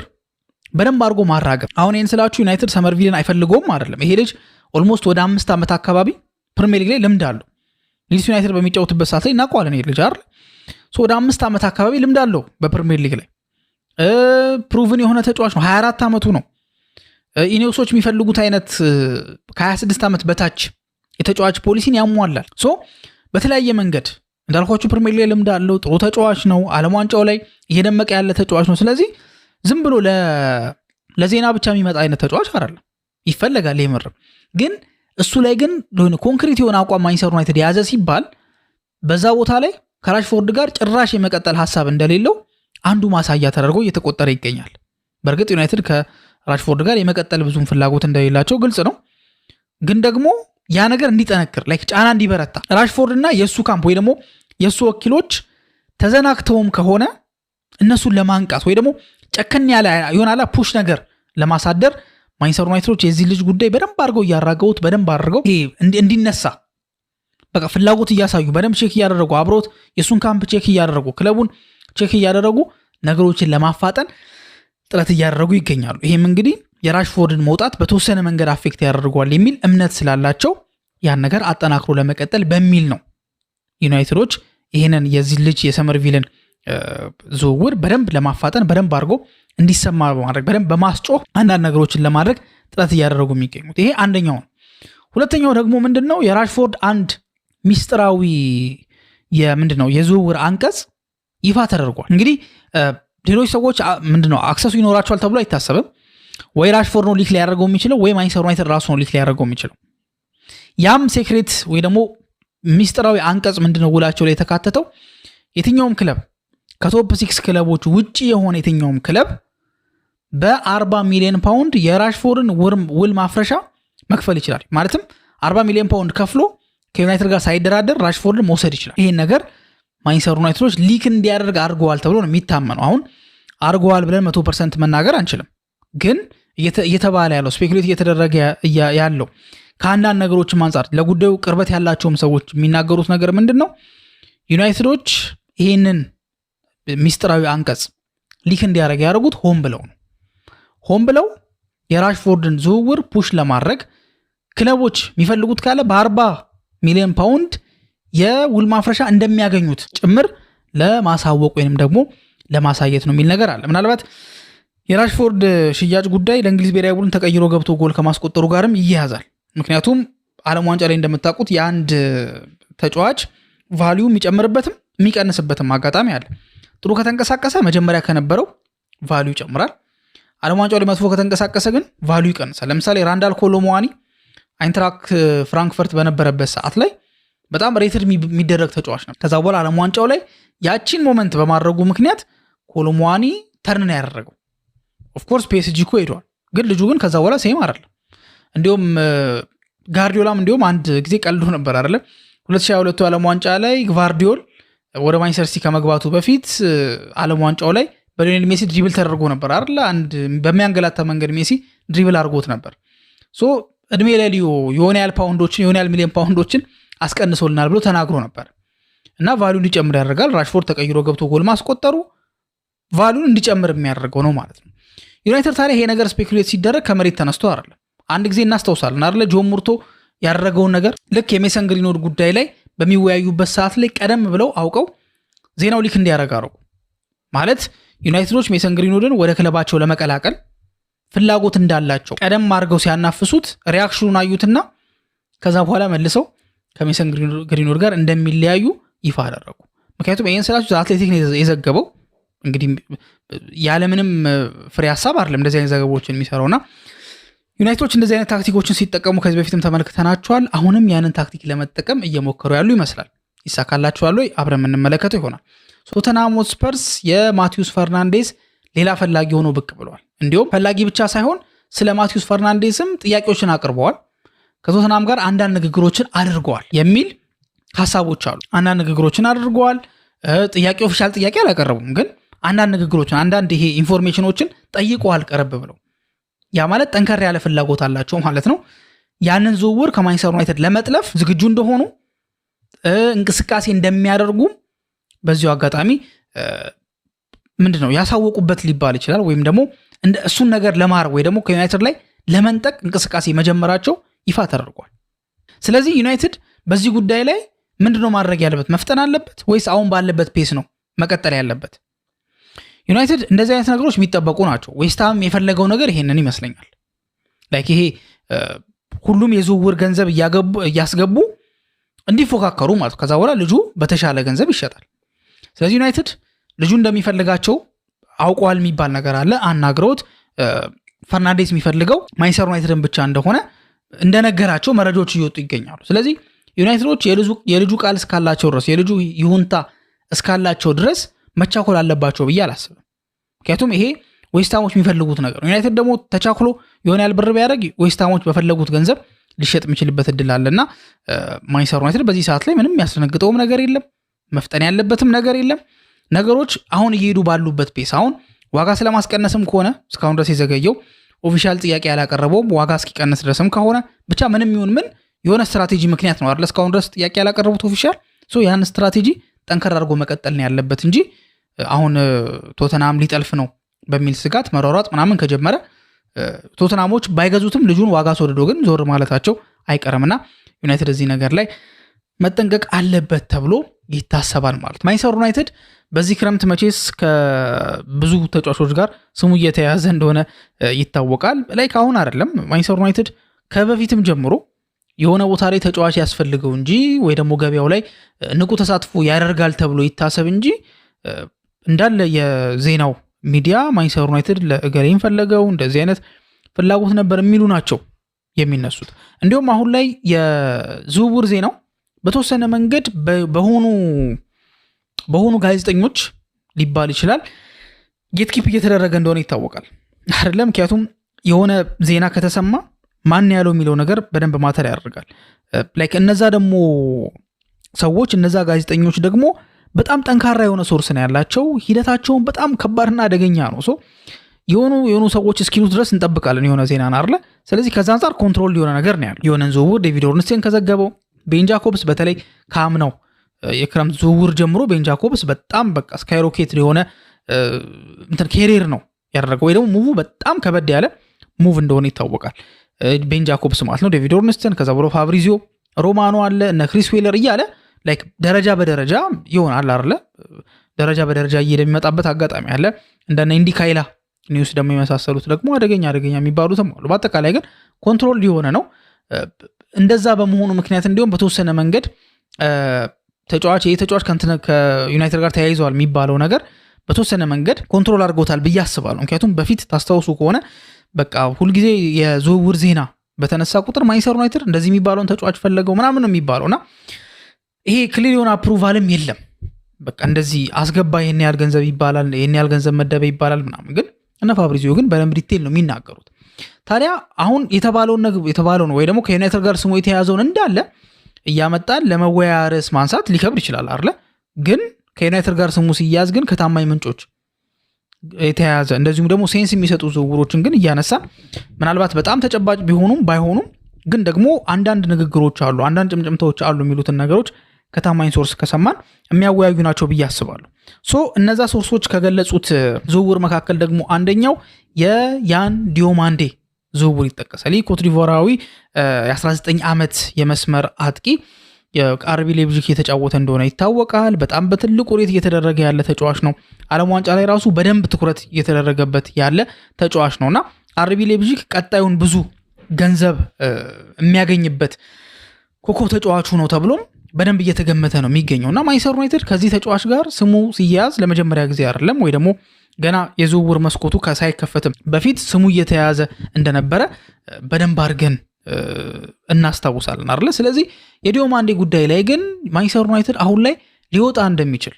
በደንብ አድርጎ ማራገብ። አሁን ይህን ስላችሁ ዩናይትድ ሰመርቪልን አይፈልገውም አይደለም። ይሄ ልጅ ኦልሞስት ወደ 5 ዓመት አካባቢ ፕሪሚየር ሊግ ላይ ልምድ አለው። ሊድስ ዩናይትድ በሚጫወትበት ሰዓት ላይ እናውቀዋለን። ይሄ ልጅ አይደል ወደ 5 ዓመት አካባቢ ልምድ አለው በፕሪሚየር ሊግ ላይ። ፕሩቭን የሆነ ተጫዋች ነው። 24 ዓመቱ ነው። ኢኔዮሶች የሚፈልጉት አይነት ከ26 ዓመት በታች የተጫዋች ፖሊሲን ያሟላል። በተለያየ መንገድ እንዳልኳችሁ ፕሪሚየር ሊግ ልምድ አለው፣ ጥሩ ተጫዋች ነው፣ ዓለም ዋንጫው ላይ እየደመቀ ያለ ተጫዋች ነው። ስለዚህ ዝም ብሎ ለዜና ብቻ የሚመጣ አይነት ተጫዋች አይደለም፣ ይፈለጋል የምርም። ግን እሱ ላይ ግን ኮንክሪት የሆነ አቋም ማንቸስተር ዩናይትድ የያዘ ሲባል በዛ ቦታ ላይ ከራሽፎርድ ጋር ጭራሽ የመቀጠል ሀሳብ እንደሌለው አንዱ ማሳያ ተደርጎ እየተቆጠረ ይገኛል። በእርግጥ ዩናይትድ ከራሽፎርድ ጋር የመቀጠል ብዙም ፍላጎት እንደሌላቸው ግልጽ ነው። ግን ደግሞ ያ ነገር እንዲጠነክር ጫና እንዲበረታ ራሽፎርድ እና የእሱ ካምፕ ወይ ደግሞ የእሱ ወኪሎች ተዘናግተውም ከሆነ እነሱን ለማንቃት ወይ ደግሞ ጨከን ያለ ይሆናላ ፑሽ ነገር ለማሳደር ማንቸስተር ዩናይትዶች የዚህ ልጅ ጉዳይ በደንብ አድርገው እያራገቡት በደንብ አድርገው እንዲነሳ በቃ ፍላጎት እያሳዩ በደንብ ቼክ እያደረጉ አብሮት የእሱን ካምፕ ቼክ እያደረጉ ክለቡን ቼክ እያደረጉ ነገሮችን ለማፋጠን ጥረት እያደረጉ ይገኛሉ። ይሄም እንግዲህ የራሽፎርድን መውጣት በተወሰነ መንገድ አፌክት ያደርገዋል የሚል እምነት ስላላቸው ያን ነገር አጠናክሮ ለመቀጠል በሚል ነው ዩናይትዶች ይህንን የዚህ ልጅ የሰመርቪልን ዝውውር በደንብ ለማፋጠን በደንብ አድርጎ እንዲሰማ በማድረግ በደንብ በማስጮህ አንዳንድ ነገሮችን ለማድረግ ጥረት እያደረጉ የሚገኙት። ይሄ አንደኛው ነው። ሁለተኛው ደግሞ ምንድነው የራሽፎርድ አንድ ሚስጥራዊ ምንድነው የዝውውር አንቀጽ ይፋ ተደርጓል። እንግዲህ ሌሎች ሰዎች ምንድነው አክሰሱ ይኖራቸዋል ተብሎ አይታሰብም። ወይ ራሽፎርድ ነው ሊክ ሊያደርገው የሚችለው ወይ ማንቸስተር ዩናይትድ ራሱ ነው ሊክ ሊያደርገው የሚችለው። ያም ሴክሬት ወይ ደግሞ ሚስጥራዊ አንቀጽ ምንድነው ውላቸው ላይ የተካተተው የትኛውም ክለብ ከቶፕ 6 ክለቦች ውጪ የሆነ የትኛውም ክለብ በ40 ሚሊዮን ፓውንድ የራሽፎርድን ውል ማፍረሻ መክፈል ይችላል። ማለትም 40 ሚሊዮን ፓውንድ ከፍሎ ከዩናይትድ ጋር ሳይደራደር ራሽፎርድን መውሰድ ይችላል። ይሄን ነገር ማንቸስተር ዩናይትዶች ሊክ እንዲያደርግ አድርገዋል ተብሎ ነው የሚታመነው። አሁን አድርገዋል ብለን 100% መናገር አንችልም። ግን እየተባለ ያለው ስፔኩሌት እየተደረገ ያለው ከአንዳንድ ነገሮችም አንጻር ለጉዳዩ ቅርበት ያላቸውም ሰዎች የሚናገሩት ነገር ምንድን ነው ዩናይትዶች ይህንን ሚስጥራዊ አንቀጽ ሊክ እንዲያደርግ ያደርጉት ሆን ብለው የራሽፎርድን ዝውውር ፑሽ ለማድረግ ክለቦች የሚፈልጉት ካለ በ40 ሚሊዮን ፓውንድ የውል ማፍረሻ እንደሚያገኙት ጭምር ለማሳወቅ ወይንም ደግሞ ለማሳየት ነው የሚል ነገር አለ። ምናልባት የራሽፎርድ ሽያጭ ጉዳይ ለእንግሊዝ ብሔራዊ ቡድን ተቀይሮ ገብቶ ጎል ከማስቆጠሩ ጋርም ይያያዛል። ምክንያቱም ዓለም ዋንጫ ላይ እንደምታውቁት የአንድ ተጫዋች ቫልዩ የሚጨምርበትም የሚቀንስበትም አጋጣሚ አለ። ጥሩ ከተንቀሳቀሰ መጀመሪያ ከነበረው ቫልዩ ይጨምራል። ዓለም ዋንጫው ላይ መጥፎ ከተንቀሳቀሰ ግን ቫልዩ ይቀንሳል። ለምሳሌ ራንዳል ኮሎሙዋኒ አይንትራክት ፍራንክፈርት በነበረበት ሰዓት ላይ በጣም ሬትድ የሚደረግ ተጫዋች ነው። ከዛ በኋላ ዓለም ዋንጫው ላይ ያቺን ሞመንት በማድረጉ ምክንያት ኮሎሙዋኒ ተርን ያደረገው ኦፍኮርስ ፒኤስጂ እኮ ሄዷል። ግን ልጁ ግን ከዛ በኋላ ሴም አይደለም። እንዲሁም ጋርዲዮላም እንዲሁም አንድ ጊዜ ቀልዶ ነበር አይደለ 2022 ዓለም ዋንጫ ላይ ጓርዲዮል ወደ ማንቸስተር ሲቲ ከመግባቱ በፊት ዓለም ዋንጫው ላይ በሊዮኔል ሜሲ ድሪብል ተደርጎ ነበር አይደለ አንድ በሚያንገላታ መንገድ ሜሲ ድሪብል አድርጎት ነበር። እድሜ ላይ የሆነ ያህል ሚሊዮን ፓውንዶችን አስቀንሶልናል ብሎ ተናግሮ ነበር እና ቫልዩ እንዲጨምር ያደርጋል። ራሽፎርድ ተቀይሮ ገብቶ ጎል ማስቆጠሩ ቫልዩን እንዲጨምር የሚያደርገው ነው ማለት ነው። ዩናይትድ ታዲያ ይሄ ነገር ስፔኩሌት ሲደረግ ከመሬት ተነስቶ አይደለም። አንድ ጊዜ እናስታውሳለን አይደለ ጆን ሙርቶ ያደረገውን ነገር ልክ የሜሰን ግሪንውድ ጉዳይ ላይ በሚወያዩበት ሰዓት ላይ ቀደም ብለው አውቀው ዜናው ሊክ እንዲያደርግ አደረጉ። ማለት ዩናይትዶች ሜሰን ግሪንውድን ወደ ክለባቸው ለመቀላቀል ፍላጎት እንዳላቸው ቀደም አድርገው ሲያናፍሱት ሪያክሽኑን አዩትና ከዛ በኋላ መልሰው ከሜሰን ግሪንውድ ጋር እንደሚለያዩ ይፋ አደረጉ። ምክንያቱም ይህን ስላችሁ አትሌቲክ የዘገበው እንግዲህ ያለምንም ፍሬ ሀሳብ አይደለም እንደዚህ አይነት ዘገባዎችን የሚሰራውና ዩናይትዶች እንደዚህ አይነት ታክቲኮችን ሲጠቀሙ ከዚህ በፊትም ተመልክተናቸዋል። አሁንም ያንን ታክቲክ ለመጠቀም እየሞከሩ ያሉ ይመስላል። ይሳካላቸዋል ወይ አብረን የምንመለከተው ይሆናል። ቶተንሃም ሆትስፐርስ የማቲዩስ ፈርናንዴዝ ሌላ ፈላጊ ሆኖ ብቅ ብለዋል። እንዲሁም ፈላጊ ብቻ ሳይሆን ስለ ማቲዩስ ፈርናንዴዝም ጥያቄዎችን አቅርበዋል። ከቶተንሃም ጋር አንዳንድ ንግግሮችን አድርገዋል የሚል ሀሳቦች አሉ። አንዳንድ ንግግሮችን አድርገዋል። ኦፊሻል ጥያቄ አላቀረቡም፣ ግን አንዳንድ ንግግሮችን አንዳንድ ይሄ ኢንፎርሜሽኖችን ጠይቀዋል ቀረብ ብለው። ያ ማለት ጠንከር ያለ ፍላጎት አላቸው ማለት ነው። ያንን ዝውውር ከማንቸስተር ዩናይትድ ለመጥለፍ ዝግጁ እንደሆኑ እንቅስቃሴ እንደሚያደርጉ በዚሁ አጋጣሚ ምንድነው ያሳወቁበት ሊባል ይችላል። ወይም ደግሞ እሱን ነገር ለማድረግ ወይ ደግሞ ከዩናይትድ ላይ ለመንጠቅ እንቅስቃሴ መጀመራቸው ይፋ ተደርጓል። ስለዚህ ዩናይትድ በዚህ ጉዳይ ላይ ምንድነው ማድረግ ያለበት? መፍጠን አለበት ወይስ አሁን ባለበት ፔስ ነው መቀጠል ያለበት? ዩናይትድ እንደዚህ አይነት ነገሮች የሚጠበቁ ናቸው። ዌስትሃም የፈለገው ነገር ይሄንን ይመስለኛል። ላይክ ይሄ ሁሉም የዝውውር ገንዘብ እያስገቡ እንዲፎካከሩ ማለት ከዛ በኋላ ልጁ በተሻለ ገንዘብ ይሸጣል። ስለዚህ ዩናይትድ ልጁ እንደሚፈልጋቸው አውቀዋል የሚባል ነገር አለ። አናግረውት ፈርናንዴዝ የሚፈልገው ማንቸስተር ዩናይትድን ብቻ እንደሆነ እንደነገራቸው መረጃዎች እየወጡ ይገኛሉ። ስለዚህ ዩናይትዶች የልጁ ቃል እስካላቸው ድረስ የልጁ ይሁንታ እስካላቸው ድረስ መቻኮል አለባቸው ብዬ አላስብም። ምክንያቱም ይሄ ዌስትሃሞች የሚፈልጉት ነገር ነው። ዩናይትድ ደግሞ ተቻክሎ የሆነ ያህል ብር ቢያደርግ ዌስትሃሞች በፈለጉት ገንዘብ ሊሸጥ የሚችልበት እድል አለና ማንቸስተር ዩናይትድ በዚህ ሰዓት ላይ ምንም ያስደነግጠውም ነገር የለም፣ መፍጠን ያለበትም ነገር የለም። ነገሮች አሁን እየሄዱ ባሉበት ፔስ አሁን ዋጋ ስለማስቀነስም ከሆነ እስካሁን ድረስ የዘገየው ኦፊሻል ጥያቄ ያላቀረበውም ዋጋ እስኪቀነስ ድረስም ከሆነ ብቻ ምንም ይሁን ምን የሆነ ስትራቴጂ ምክንያት ነው አይደል እስካሁን ድረስ ጥያቄ ያላቀረቡት ኦፊሻል። ያን ስትራቴጂ ጠንከር አድርጎ መቀጠል ነው ያለበት እንጂ አሁን ቶተናም ሊጠልፍ ነው በሚል ስጋት መሯሯጥ ምናምን ከጀመረ ቶተናሞች ባይገዙትም ልጁን ዋጋ አስወድዶ ግን ዞር ማለታቸው አይቀርምና ዩናይትድ እዚህ ነገር ላይ መጠንቀቅ አለበት ተብሎ ይታሰባል ማለት። ማንቸስተር ዩናይትድ በዚህ ክረምት መቼስ ከብዙ ተጫዋቾች ጋር ስሙ እየተያዘ እንደሆነ ይታወቃል። ላይ ካሁን አይደለም ማንቸስተር ዩናይትድ ከበፊትም ጀምሮ የሆነ ቦታ ላይ ተጫዋች ያስፈልገው እንጂ ወይ ደግሞ ገበያው ላይ ንቁ ተሳትፎ ያደርጋል ተብሎ ይታሰብ እንጂ እንዳለ የዜናው ሚዲያ ማንቸስተር ዩናይትድ ለእገሌን ፈለገው እንደዚህ አይነት ፍላጎት ነበር የሚሉ ናቸው የሚነሱት። እንዲሁም አሁን ላይ የዝውውር ዜናው በተወሰነ መንገድ በሆኑ ጋዜጠኞች ሊባል ይችላል ጌትኪፕ እየተደረገ እንደሆነ ይታወቃል አይደለም። ምክንያቱም የሆነ ዜና ከተሰማ ማን ያለው የሚለው ነገር በደንብ ማተር ያደርጋል። ላይክ እነዛ ደግሞ ሰዎች እነዛ ጋዜጠኞች ደግሞ በጣም ጠንካራ የሆነ ሶርስ ነው ያላቸው፣ ሂደታቸውን በጣም ከባድና አደገኛ ነው። የሆኑ ሰዎች እስኪሉት ድረስ እንጠብቃለን የሆነ ዜና ናርለ። ስለዚህ ከዛ አንጻር ኮንትሮል የሆነ ነገር ነው ያለው። የሆነን ዝውውር ዴቪድ ኦርንስቴን ከዘገበው ቤን ጃኮብስ በተለይ ካምናው የክረምት ዝውውር ጀምሮ ቤን ጃኮብስ በጣም በቃ ስካይሮኬት የሆነ ኬሪር ነው ያደረገው፣ ወይ ደግሞ ሙቭ በጣም ከበድ ያለ ሙቭ እንደሆነ ይታወቃል። ቤን ጃኮብስ ማለት ነው። ዴቪድ ኦርንስቴን ከዛ ብሎ ፋብሪዚዮ ሮማኖ አለ እነ ክሪስ ዌለር እያለ ላይክ ደረጃ በደረጃ ይሆናል አይደለ? ደረጃ በደረጃ የሚመጣበት አጋጣሚ አለ። እንደነ ኢንዲካይላ ኒውስ ደግሞ የመሳሰሉት ደግሞ አደገኛ የሚባሉትም አሉ። በአጠቃላይ ግን ኮንትሮል የሆነ ነው። እንደዛ በመሆኑ ምክንያት እንዲሁም በተወሰነ መንገድ ተጫዋች ከዩናይትድ ጋር ተያይዘዋል የሚባለው ነገር በተወሰነ መንገድ ኮንትሮል አድርጎታል ብዬ አስባለሁ። ምክንያቱም በፊት ታስታውሱ ከሆነ በቃ ሁልጊዜ የዝውውር ዜና በተነሳ ቁጥር ማንቸስተር ዩናይትድ እንደዚህ የሚባለውን ተጫዋች ፈለገው ምናምን ነው የሚባለውና ይሄ ክሊር የሆነ አፕሩቫልም የለም። በቃ እንደዚህ አስገባ ይሄን ያህል ገንዘብ ይባላል፣ ይሄን ያህል ገንዘብ መደበ ይባላል ምናምን። ግን እነ ፋብሪዚዮ ግን በደንብ ዲቴል ነው የሚናገሩት። ታዲያ አሁን የተባለውን ወይ ደግሞ ከዩናይትድ ጋር ስሙ የተያዘውን እንዳለ እያመጣን ለመወያያ ርዕስ ማንሳት ሊከብድ ይችላል አይደለ? ግን ከዩናይትድ ጋር ስሙ ሲያዝ ግን ከታማኝ ምንጮች የተያዘ እንደዚሁም ደግሞ ሴንስ የሚሰጡ ዝውውሮችን ግን እያነሳን ምናልባት በጣም ተጨባጭ ቢሆኑም ባይሆኑም ግን ደግሞ አንዳንድ ንግግሮች አሉ፣ አንዳንድ ጭምጭምታዎች አሉ የሚሉትን ነገሮች ከታማኝ ሶርስ ከሰማን የሚያወያዩ ናቸው ብዬ አስባለሁ። እነዛ ሶርሶች ከገለጹት ዝውውር መካከል ደግሞ አንደኛው የያን ዲዮማንዴ ዝውውር ይጠቀሳል። ይህ ኮትዲቮራዊ የ19 ዓመት የመስመር አጥቂ የአርቢ ሌይፕዚግ የተጫወተ እንደሆነ ይታወቃል። በጣም በትልቁ ሬት እየተደረገ ያለ ተጫዋች ነው። ዓለም ዋንጫ ላይ ራሱ በደንብ ትኩረት እየተደረገበት ያለ ተጫዋች ነውና አርቢ ሌይፕዚግ ቀጣዩን ብዙ ገንዘብ የሚያገኝበት ኮከብ ተጫዋቹ ነው ተብሎም በደንብ እየተገመተ ነው የሚገኘውና ማንቸስተር ዩናይትድ ከዚህ ተጫዋች ጋር ስሙ ሲያዝ ለመጀመሪያ ጊዜ አይደለም፣ ወይ ደግሞ ገና የዝውውር መስኮቱ ሳይከፈትም በፊት ስሙ እየተያዘ እንደነበረ በደንብ አድርገን እናስታውሳለን አይደለ? ስለዚህ የዲዮማንዴ ጉዳይ ላይ ግን ማንቸስተር ዩናይትድ አሁን ላይ ሊወጣ እንደሚችል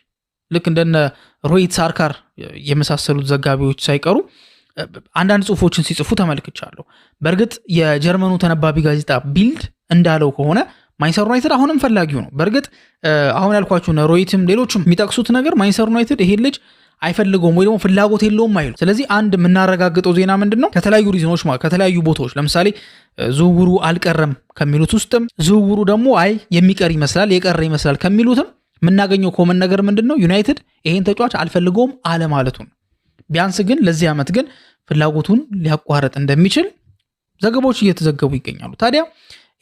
ልክ እንደነ ሮይት ሳርካር የመሳሰሉት ዘጋቢዎች ሳይቀሩ አንዳንድ ጽሁፎችን ሲጽፉ ተመልክቻለሁ። በእርግጥ የጀርመኑ ተነባቢ ጋዜጣ ቢልድ እንዳለው ከሆነ ማንቸስተር ዩናይትድ አሁንም ፈላጊው ነው። በእርግጥ አሁን ያልኳችሁ ሮይትም ሌሎችም የሚጠቅሱት ነገር ማንቸስተር ዩናይትድ ይሄን ልጅ አይፈልገውም ወይ ደግሞ ፍላጎት የለውም አይሉ። ስለዚህ አንድ የምናረጋግጠው ዜና ምንድነው? ከተለያዩ ሪዝኖች ከተለያዩ ቦታዎች ለምሳሌ ዝውውሩ አልቀረም ከሚሉት ውስጥም ዝውውሩ ደግሞ የሚቀር ይመስላል የቀረ ይመስላል ከሚሉትም የምናገኘው ኮመን ነገር ምንድነው? ዩናይትድ ይሄን ተጫዋች አልፈልገውም አለ ማለቱ ነው። ቢያንስ ግን ለዚህ ዓመት ግን ፍላጎቱን ሊያቋርጥ እንደሚችል ዘገባዎች እየተዘገቡ ይገኛሉ። ታዲያ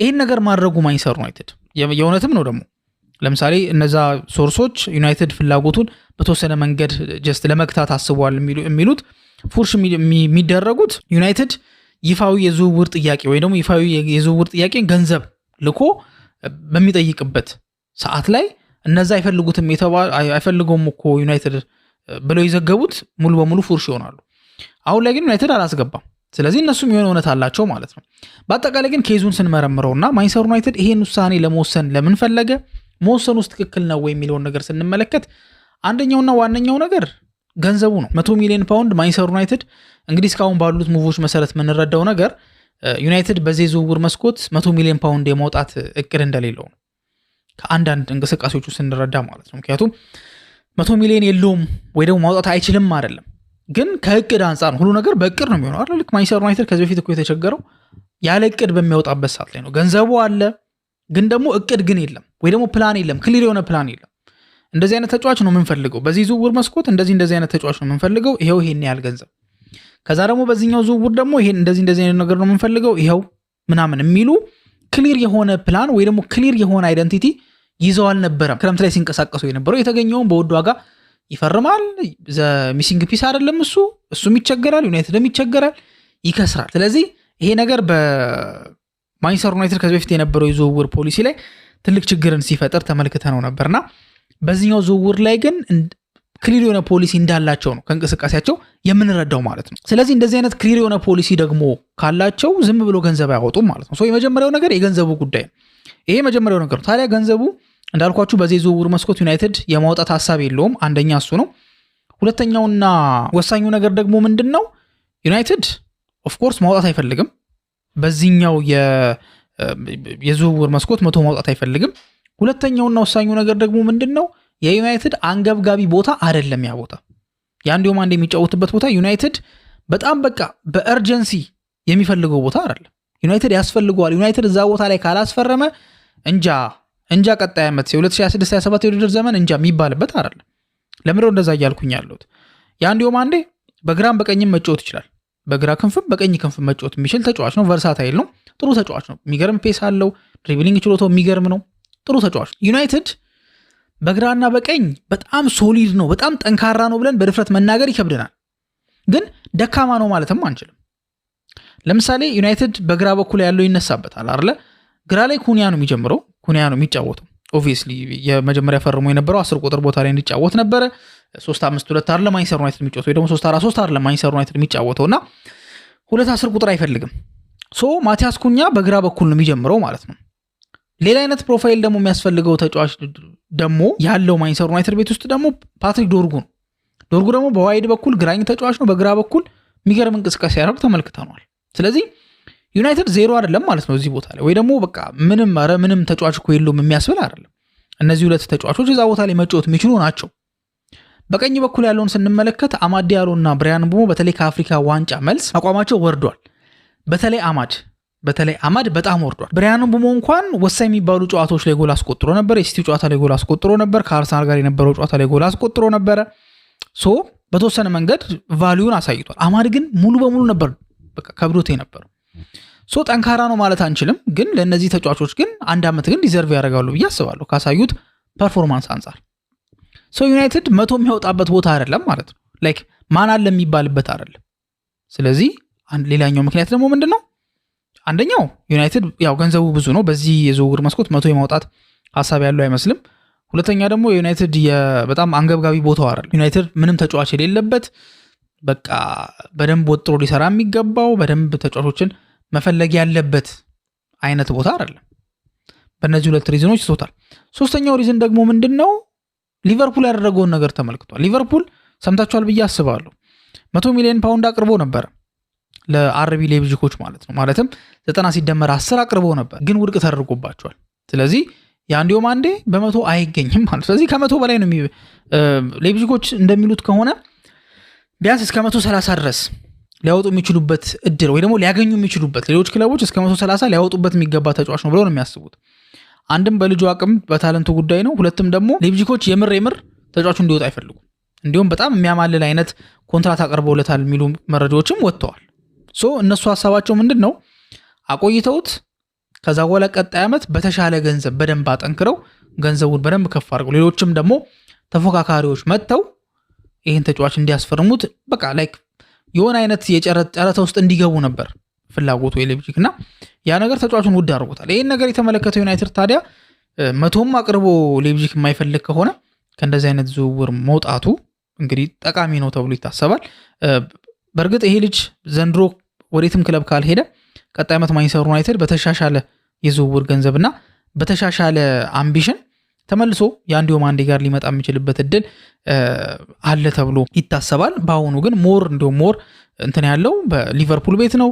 ይሄን ነገር ማድረጉ ማንቸስተር ዩናይትድ የእውነትም ነው ደግሞ ለምሳሌ እነዛ ሶርሶች ዩናይትድ ፍላጎቱን በተወሰነ መንገድ ጀስት ለመግታት አስቧል የሚሉት ፉርሽ የሚደረጉት ዩናይትድ ይፋዊ የዝውውር ጥያቄ ወይ ደግሞ ይፋዊ የዝውውር ጥያቄን ገንዘብ ልኮ በሚጠይቅበት ሰዓት ላይ እነዛ አይፈልገውም እኮ ዩናይትድ ብለው ይዘገቡት ሙሉ በሙሉ ፉርሽ ይሆናሉ። አሁን ላይ ግን ዩናይትድ አላስገባም። ስለዚህ እነሱም የሆነ እውነት አላቸው ማለት ነው። በአጠቃላይ ግን ኬዙን ስንመረምረውና ማንቸስተር ዩናይትድ ይሄን ውሳኔ ለመወሰን ለምን ፈለገ፣ መወሰኑ ውስጥ ትክክል ነው ወይ የሚለውን ነገር ስንመለከት አንደኛውና ዋነኛው ነገር ገንዘቡ ነው። 100 ሚሊዮን ፓውንድ ማንቸስተር ዩናይትድ እንግዲህ እስካሁን ባሉት ሙቮች መሰረት የምንረዳው ነገር ዩናይትድ በዚህ ዝውውር መስኮት 100 ሚሊዮን ፓውንድ የማውጣት እቅድ እንደሌለው ነው ከአንዳንድ እንቅስቃሴዎቹ ስንረዳ ማለት ነው። ምክንያቱም 100 ሚሊዮን የለውም ወይ ደግሞ ማውጣት አይችልም አይደለም፣ ግን ከእቅድ አንጻር ሁሉ ነገር በእቅድ ነው የሚሆነው አይደል? ልክ ማንቸስተር ዩናይትድ ከዚህ በፊት እኮ የተቸገረው ያለ እቅድ በሚያወጣበት ሰዓት ላይ ነው። ገንዘቡ አለ ግን ደግሞ እቅድ ግን የለም ወይ ደግሞ ፕላን የለም፣ ክሊር የሆነ ፕላን የለም። እንደዚህ አይነት ተጫዋች ነው የምንፈልገው በዚህ ዝውውር መስኮት፣ እንደዚህ አይነት ተጫዋች ነው የምንፈልገው፣ ይሄን ያህል ገንዘብ። ከዛ ደግሞ በዚህኛው ዝውውር ደግሞ እንደዚህ አይነት ነገር ነው የምንፈልገው፣ ይሄው ምናምን የሚሉ ክሊር የሆነ ፕላን ወይ ደግሞ ክሊር የሆነ አይደንቲቲ ይዘው አልነበረም። ክረምት ላይ ሲንቀሳቀሱ የነበረው የተገኘውን በውድ ዋጋ ይፈርማል። ሚሲንግ ፒስ አይደለም እሱም ይቸገራል፣ ዩናይትድም ይቸገራል፣ ይከስራል። ስለዚህ ይሄ ነገር በማንቸስተር ዩናይትድ ከዚህ በፊት የነበረው የዝውውር ፖሊሲ ላይ ትልቅ ችግርን ሲፈጥር ተመልክተነው ነበርና በዚህኛው ዝውውር ላይ ግን ክሊር የሆነ ፖሊሲ እንዳላቸው ነው ከእንቅስቃሴያቸው የምንረዳው ማለት ነው። ስለዚህ እንደዚህ አይነት ክሊር የሆነ ፖሊሲ ደግሞ ካላቸው ዝም ብሎ ገንዘብ አያወጡም ማለት ነው። የመጀመሪያው ነገር የገንዘቡ ጉዳይ ነው። ይሄ መጀመሪያው ነገር ነው። ታዲያ ገንዘቡ እንዳልኳችሁ በዚህ ዝውውር መስኮት ዩናይትድ የማውጣት ሐሳብ የለውም። አንደኛ እሱ ነው። ሁለተኛውና ወሳኙ ነገር ደግሞ ምንድነው? ዩናይትድ ኦፍ ኮርስ ማውጣት አይፈልግም። በዚህኛው የዝውውር መስኮት 100 ማውጣት አይፈልግም። ሁለተኛውና ወሳኙ ነገር ደግሞ ምንድነው? የዩናይትድ አንገብጋቢ ቦታ አይደለም ያ ቦታ። ያንዲውም አንድ የሚጫወትበት ቦታ ዩናይትድ በጣም በቃ በእርጀንሲ የሚፈልገው ቦታ አይደለም። ዩናይትድ ያስፈልገዋል። ዩናይትድ እዛ ቦታ ላይ ካላስፈረመ እንጃ ቀጣይ ዓመት 2026-27 የውድድር ዘመን እንጃ የሚባልበት አይደለም። ለምንድነው እንደዛ እያልኩኝ ያለሁት? ያንዲውም አንዴ በግራም በቀኝም መጫወት ይችላል። በግራ ክንፍም በቀኝ ክንፍም መጫወት የሚችል ተጫዋች ነው። ቨርሳታይል ነው። ጥሩ ተጫዋች ነው። የሚገርም ፔስ አለው። ድሪብሊንግ ችሎታው የሚገርም ነው። ጥሩ ተጫዋች። ዩናይትድ በግራና በቀኝ በጣም ሶሊድ ነው፣ በጣም ጠንካራ ነው ብለን በድፍረት መናገር ይከብደናል። ግን ደካማ ነው ማለትም አንችልም። ለምሳሌ ዩናይትድ በግራ በኩል ያለው ይነሳበታል አይደለ? ግራ ላይ ኩኒያ ነው የሚጀምረው፣ ኩኒያ ነው የሚጫወተው። ኦብቪየስሊ የመጀመሪያ ፈርሞ የነበረው 10 ቁጥር ቦታ ላይ እንዲጫወት ነበረ። 3-5-2 አይደለ ማንቸስተር ዩናይትድ የሚጫወተው ወይ ደግሞ 3-4-3 አይደለ ማንቸስተር ዩናይትድ የሚጫወተውና 2-10 ቁጥር አይፈልግም። ማቲያስ ኩኛ በግራ በኩል ነው የሚጀምረው ማለት ነው። ሌላ አይነት ፕሮፋይል ደግሞ የሚያስፈልገው ተጫዋች ደግሞ ያለው ማንቸስተር ዩናይትድ ቤት ውስጥ ደግሞ ፓትሪክ ዶርጉ ነው። ዶርጉ ደግሞ በዋይድ በኩል ግራኝ ተጫዋች ነው። በግራ በኩል የሚገርም እንቅስቃሴ ያደርግ ተመልክተናል። ስለዚህ ዩናይትድ ዜሮ አይደለም ማለት ነው እዚህ ቦታ ላይ፣ ወይ ደግሞ በቃ ምንም ተጫዋች እኮ የለውም የሚያስብል አይደለም። እነዚህ ሁለት ተጫዋቾች እዛ ቦታ ላይ መጫወት የሚችሉ ናቸው። በቀኝ በኩል ያለውን ስንመለከት አማድ ዲያሎና ብራያን ምቤሞ በተለይ ከአፍሪካ ዋንጫ መልስ አቋማቸው ወርዷል። በተለይ አማድ በጣም ወርዷል። ብራያን ምቤሞ እንኳን ወሳኝ የሚባሉ ጨዋታዎች ላይ ጎል አስቆጥሮ ነበር። የሲቲው ጨዋታ ላይ ጎል አስቆጥሮ ነበር። ከአርሰናል ጋር የነበረው ጨዋታ ላይ ጎል አስቆጥሮ ነበረ። በተወሰነ መንገድ ቫልዩን አሳይቷል። አማድ ግን ሙሉ በሙሉ ነበር በቃ ከብዶት የነበረው። ጠንካራ ነው ማለት አንችልም፣ ግን ለእነዚህ ተጫዋቾች ግን አንድ ዓመት ግን ዲዘርቭ ያደርጋሉ ብዬ አስባለሁ ካሳዩት ፐርፎርማንስ አንጻር። ዩናይትድ 100 የሚያወጣበት ቦታ አይደለም ማለት ነው። ላይክ ማን አለ የሚባልበት አይደለም። ስለዚህ ሌላኛው ምክንያት ደግሞ ምንድነው? አንደኛው ዩናይትድ ያው ገንዘቡ ብዙ ነው። በዚህ የዝውውር መስኮት 100 የማውጣት ሐሳብ ያለው አይመስልም። ሁለተኛ ደግሞ ዩናይትድ በጣም አንገብጋቢ ቦታው አይደለም። ዩናይትድ ምንም ተጫዋች የሌለበት በቃ በደንብ ወጥሮ ሊሰራ የሚገባው በደንብ ተጫዋቾችን መፈለግ ያለበት አይነት ቦታ አይደለም። በእነዚህ ሁለት ሪዝኖች ይሶታል። ሶስተኛው ሪዝን ደግሞ ምንድነው? ሊቨርፑል ያደረገውን ነገር ተመልክቷል። ሊቨርፑል ሰምታችኋል ብዬ አስባለሁ 100 ሚሊዮን ፓውንድ አቅርቦ ነበር ለአርቢ ሌይፕዚጎች ማለት ነው። ማለትም 90 ሲደመር 10 አቅርቦ ነበር፣ ግን ውድቅ ተደርጎባቸዋል። ስለዚህ ያንዲውም አንዴ በ100 አይገኝም ማለት። ስለዚህ ከ100 በላይ ነው። ሌይፕዚጎች እንደሚሉት ከሆነ ቢያንስ እስከ 130 ድረስ ሊያወጡ የሚችሉበት እድል ወይ ደግሞ ሊያገኙ የሚችሉበት ሌሎች ክለቦች እስከ 130 ሊያወጡበት የሚገባ ተጫዋች ነው ብለው ነው የሚያስቡት። አንድም በልጁ አቅም በታለንቱ ጉዳይ ነው። ሁለትም ደግሞ ሌይፕዚጎች የምር ተጫዋቹ እንዲወጣ አይፈልጉም። እንዲሁም በጣም የሚያማልል አይነት ኮንትራት አቅርበውለታል የሚሉ መረጃዎችም ወጥተዋል። እነሱ ሀሳባቸው ምንድነው? አቆይተውት ከዛ በኋላ ቀጣይ ዓመት በተሻለ ገንዘብ በደንብ አጠንክረው ገንዘቡን በደንብ ከፍ አድርገው ሌሎችም ደግሞ ተፎካካሪዎች መጥተው ይህን ተጫዋች እንዲያስፈርሙት በቃ ላይክ የሆነ አይነት የጨረታ ውስጥ እንዲገቡ ነበር ፍላጎቱ የሌፕዚግ እና ያ ነገር ተጫዋቹን ውድ አድርጎታል። ይህን ነገር የተመለከተው ዩናይትድ ታዲያ 100ም አቅርቦ ሌፕዚግ የማይፈልግ ከሆነ ከእንደዚህ አይነት ዝውውር መውጣቱ እንግዲህ ጠቃሚ ነው ተብሎ ይታሰባል። በእርግጥ ይሄ ልጅ ዘንድሮ ወዴትም ክለብ ካልሄደ ቀጣይ ዓመት ማንቸስተር ዩናይትድ በተሻሻለ የዝውውር ገንዘብና በተሻሻለ አምቢሽን ተመልሶ የአንዲዮ ማንዴ ጋር ሊመጣ የሚችልበት እድል አለ ተብሎ ይታሰባል። በአሁኑ ግን ሞር እንትን ያለው በሊቨርፑል ቤት ነው።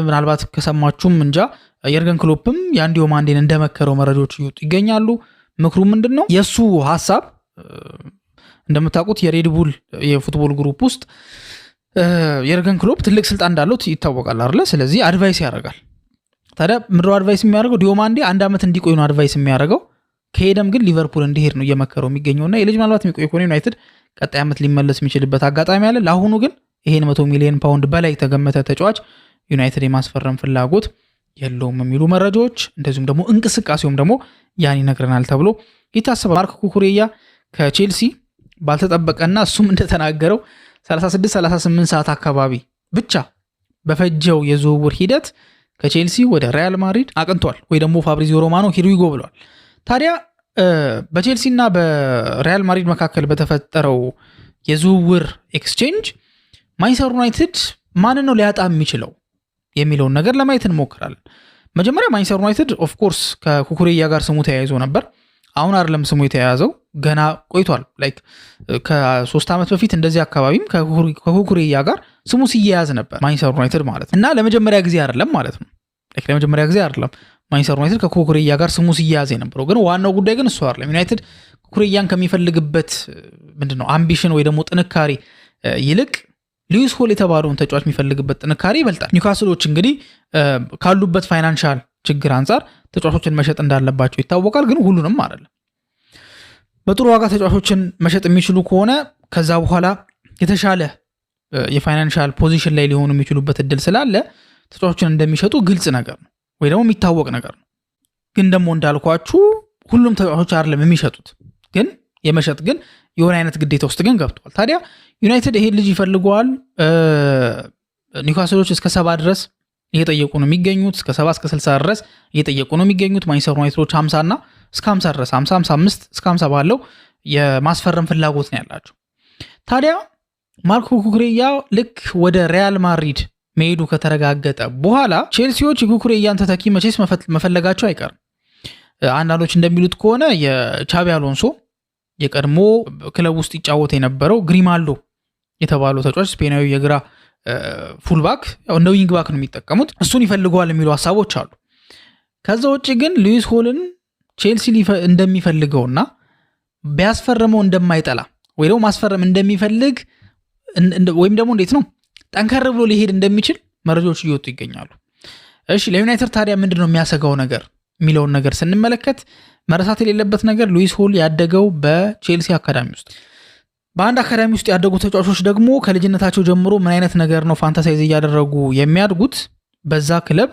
ምናልባት ከሰማችሁም እንጃ የርገን ክሎፕም የአንዲዮ ማንዴን እንደመከረው መረጃዎች ይወጡ ይገኛሉ። ምክሩ ምንድን ነው? የእሱ ሀሳብ እንደምታውቁት የሬድቡል የፉትቦል ግሩፕ ውስጥ የርገን ክሎፕ ትልቅ ስልጣን እንዳለው ይታወቃል አይደለ? ስለዚህ አድቫይስ ያደርጋል። ታዲያ ምድሮ አድቫይስ የሚያደርገው ዲዮማንዴ 1 ዓመት እንዲቆይ ነው አድቫይስ የሚያደርገው። ከሄደም ግን ሊቨርፑል እንዲሄድ ነው እየመከረው የሚገኘውና የልጅ ምናልባት የሚቆይ ከሆነ ዩናይትድ ቀጣይ ዓመት ሊመለስ የሚችልበት አጋጣሚ አለ። ለአሁኑ ግን ይሄን 100 ሚሊዮን ፓውንድ በላይ የተገመተ ተጫዋች ዩናይትድ የማስፈረም ፍላጎት የለውም የሚሉ መረጃዎች እንደዚሁም ደግሞ እንቅስቃሴውም ደግሞ ያን ይነግረናል ተብሎ ይታሰባል። ማርክ ኩኩሬያ ከቼልሲ ባልተጠበቀና እሱም እንደተናገረው 36-38 ሰዓት አካባቢ ብቻ በፈጀው የዝውውር ሂደት ከቼልሲ ወደ ሪያል ማድሪድ አቅንቷል፣ ወይ ደግሞ ፋብሪዚዮ ሮማኖ ሂርዊጎ ብለዋል። ታዲያ በቼልሲና በሪያል ማድሪድ መካከል በተፈጠረው የዝውውር ኤክስቼንጅ ማንቸስተር ዩናይትድ ማንን ነው ሊያጣ የሚችለው የሚለውን ነገር ለማየት እንሞክራለን። መጀመሪያ ማንቸስተር ዩናይትድ ኦፍ ኮርስ ከኩኩሬያ ጋር ስሙ ተያይዞ ነበር። አሁን አይደለም ስሙ የተያያዘው፣ ገና ቆይቷል። ላይክ ከ3 ዓመት በፊት እንደዚህ አካባቢም ከኩኩሬያ ጋር ስሙ ሲያያዝ ነበር ማንቸስተር ዩናይትድ ማለት እና ለመጀመሪያ ጊዜ አይደለም ማለት ነው። ላይክ ለመጀመሪያ ጊዜ አይደለም ማንቸስተር ዩናይትድ ከኩኩሬያ ጋር ስሙ ሲያያዝ የነበረው። ግን ዋናው ጉዳይ ግን እሱ አይደለም። ዩናይትድ ኩኩሬያን ከሚፈልግበት ምንድነው አምቢሽን ወይ ደግሞ ጥንካሬ ይልቅ ሉዊስ ሆል የተባለውን ተጫዋች የሚፈልግበት ጥንካሬ ይበልጣል። ኒውካስሎች እንግዲህ ካሉበት ፋይናንሻል ችግር አንጻር ተጫዋቾችን መሸጥ እንዳለባቸው ይታወቃል። ግን ሁሉንም አይደለም። በጥሩ ዋጋ ተጫዋቾችን መሸጥ የሚችሉ ከሆነ ከዛ በኋላ የተሻለ የፋይናንሻል ፖዚሽን ላይ ሊሆኑ የሚችሉበት እድል ስላለ ተጫዋቾችን እንደሚሸጡ ግልጽ ነገር ነው፣ ወይ ደግሞ የሚታወቅ ነገር ነው። ግን ደግሞ እንዳልኳችሁ ሁሉም ተጫዋቾች አይደለም የሚሸጡት። ግን የመሸጥ ግን የሆነ አይነት ግዴታ ውስጥ ግን ገብቷል። ታዲያ ዩናይትድ ይሄ ልጅ ይፈልገዋል። ኒውካስሎች እስከ 70 ድረስ እየጠየቁ ነው የሚገኙት። እስከ 70 እስከ 60 ድረስ እየጠየቁ ነው የሚገኙት። ማንቸስተር ዩናይትዶች 50 እና እስከ 50 ድረስ 50 55 እስከ 50 ባለው የማስፈረም ፍላጎት ነው ያላቸው። ታዲያ ማርኮ ኩኩሬያ ልክ ወደ ሪያል ማድሪድ መሄዱ ከተረጋገጠ በኋላ ቼልሲዎች የኩኩሬያን ተተኪ መቼስ መፈለጋቸው አይቀርም። አንዳንዶች እንደሚሉት ከሆነ የቻቢ አሎንሶ የቀድሞ ክለብ ውስጥ ይጫወት የነበረው ግሪማልዶ የተባለው ተጫዋች ስፔናዊ የግራ ፉልባክ እንደ ዊንግ ባክ ነው የሚጠቀሙት፣ እሱን ይፈልገዋል የሚሉ ሀሳቦች አሉ። ከዛ ውጭ ግን ሉዊስ ሆልን ቼልሲ እንደሚፈልገውና ቢያስፈርመው እንደማይጠላ ወይ ደግሞ ማስፈረም እንደሚፈልግ ወይም ደግሞ እንዴት ነው ጠንከር ብሎ ሊሄድ እንደሚችል መረጃዎች እየወጡ ይገኛሉ። እሺ ለዩናይትድ ታዲያ ምንድነው የሚያሰጋው ነገር የሚለውን ነገር ስንመለከት መረሳት የሌለበት ነገር ሉዊስ ሆል ያደገው በቼልሲ አካዳሚ ውስጥ። በአንድ አካዳሚ ውስጥ ያደጉ ተጫዋቾች ደግሞ ከልጅነታቸው ጀምሮ ምን አይነት ነገር ነው ፋንታሳይዝ እያደረጉ የሚያድጉት? በዛ ክለብ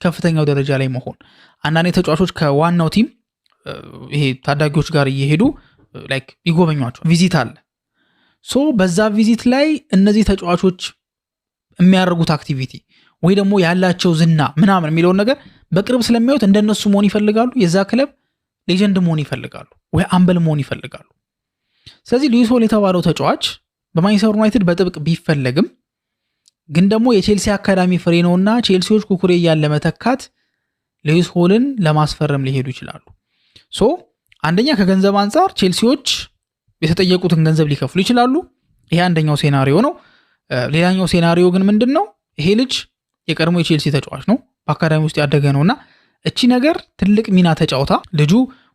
ከፍተኛው ደረጃ ላይ መሆን። አንዳንድ ተጫዋቾች ከዋናው ቲም ይሄ ታዳጊዎች ጋር እየሄዱ ላይክ ይጎበኟቸው ቪዚት አለ። ሶ በዛ ቪዚት ላይ እነዚህ ተጫዋቾች የሚያደርጉት አክቲቪቲ ወይ ደግሞ ያላቸው ዝና ምናምን የሚለውን ነገር በቅርብ ስለሚያዩት እንደነሱ መሆን ይፈልጋሉ። የዛ ክለብ ሌጀንድ መሆን ይፈልጋሉ ወይ አምበል መሆን ይፈልጋሉ። ስለዚህ ሉዊስ ሆል የተባለው ተጫዋች በማንቸስተር ዩናይትድ በጥብቅ ቢፈለግም ግን ደግሞ የቼልሲ አካዳሚ ፍሬ ነውና ቼልሲዎች ኩኩሬያን ለመተካት ሉዊስ ሆልን ለማስፈረም ሊሄዱ ይችላሉ። ሶ አንደኛ ከገንዘብ አንጻር ቼልሲዎች የተጠየቁትን ገንዘብ ሊከፍሉ ይችላሉ። ይሄ አንደኛው ሴናሪዮ ነው። ሌላኛው ሴናሪዮ ግን ምንድን ነው? ይሄ ልጅ የቀድሞ የቼልሲ ተጫዋች ነው፣ በአካዳሚ ውስጥ ያደገ ነውና እቺ ነገር ትልቅ ሚና ተጫውታ ልጁ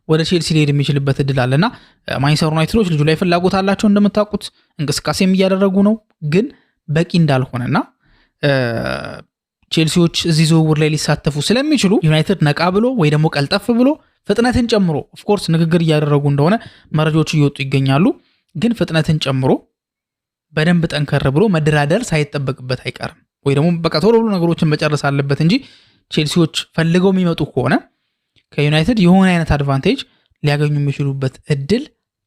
ወደ ቼልሲ ሊሄድ የሚችልበት እድል አለና ማንቸስተር ዩናይትዶች ልጁ ላይ ፍላጎት አላቸው። እንደምታውቁት እንቅስቃሴም እያደረጉ ነው፣ ግን በቂ እንዳልሆነና ቼልሲዎች እዚህ ዝውውር ላይ ሊሳተፉ ስለሚችሉ ዩናይትድ ነቃ ብሎ ወይ ደግሞ ቀልጠፍ ብሎ ፍጥነትን ጨምሮ ኦፍኮርስ ንግግር እያደረጉ እንደሆነ መረጃዎች እየወጡ ይገኛሉ። ግን ፍጥነትን ጨምሮ በደንብ ጠንከር ብሎ መደራደር ሳይጠበቅበት አይቀርም። ወይ ደግሞ በቃ ቶሎ ብሎ ነገሮችን መጨረስ አለበት እንጂ ቼልሲዎች ፈልገው የሚመጡ ከሆነ ከዩናይትድ የሆነ አይነት አድቫንቴጅ ሊያገኙ የሚችሉበት እድል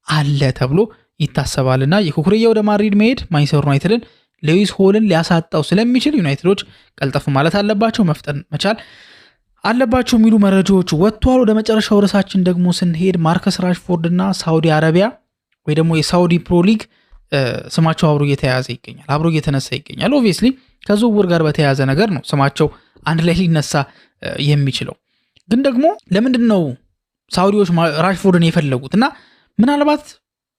አለ ተብሎ ይታሰባልና የኩኩሬያ ወደ ማድሪድ መሄድ ማንቸስተር ዩናይትድን ሌዊስ ሆልን ሊያሳጣው ስለሚችል ዩናይትዶች ቀልጠፍ ማለት አለባቸው፣ መፍጠን መቻል አለባቸው የሚሉ መረጃዎች ወጥቷል። ወደ መጨረሻው ርዕሳችን ደግሞ ስንሄድ ማርከስ ራሽፎርድ እና ሳውዲ አረቢያ ወይ ደግሞ የሳውዲ ፕሮ ሊግ ስማቸው አብሮ እየተያያዘ ይገኛል፣ አብሮ እየተነሳ ይገኛል። ኦብቪየስሊ ከዝውውር ጋር በተያያዘ ነገር ነው ስማቸው አንድ ላይ ሊነሳ የሚችለው። ግን ደግሞ ለምንድን ነው ሳውዲዎች ራሽፎርድን የፈለጉት እና ምናልባት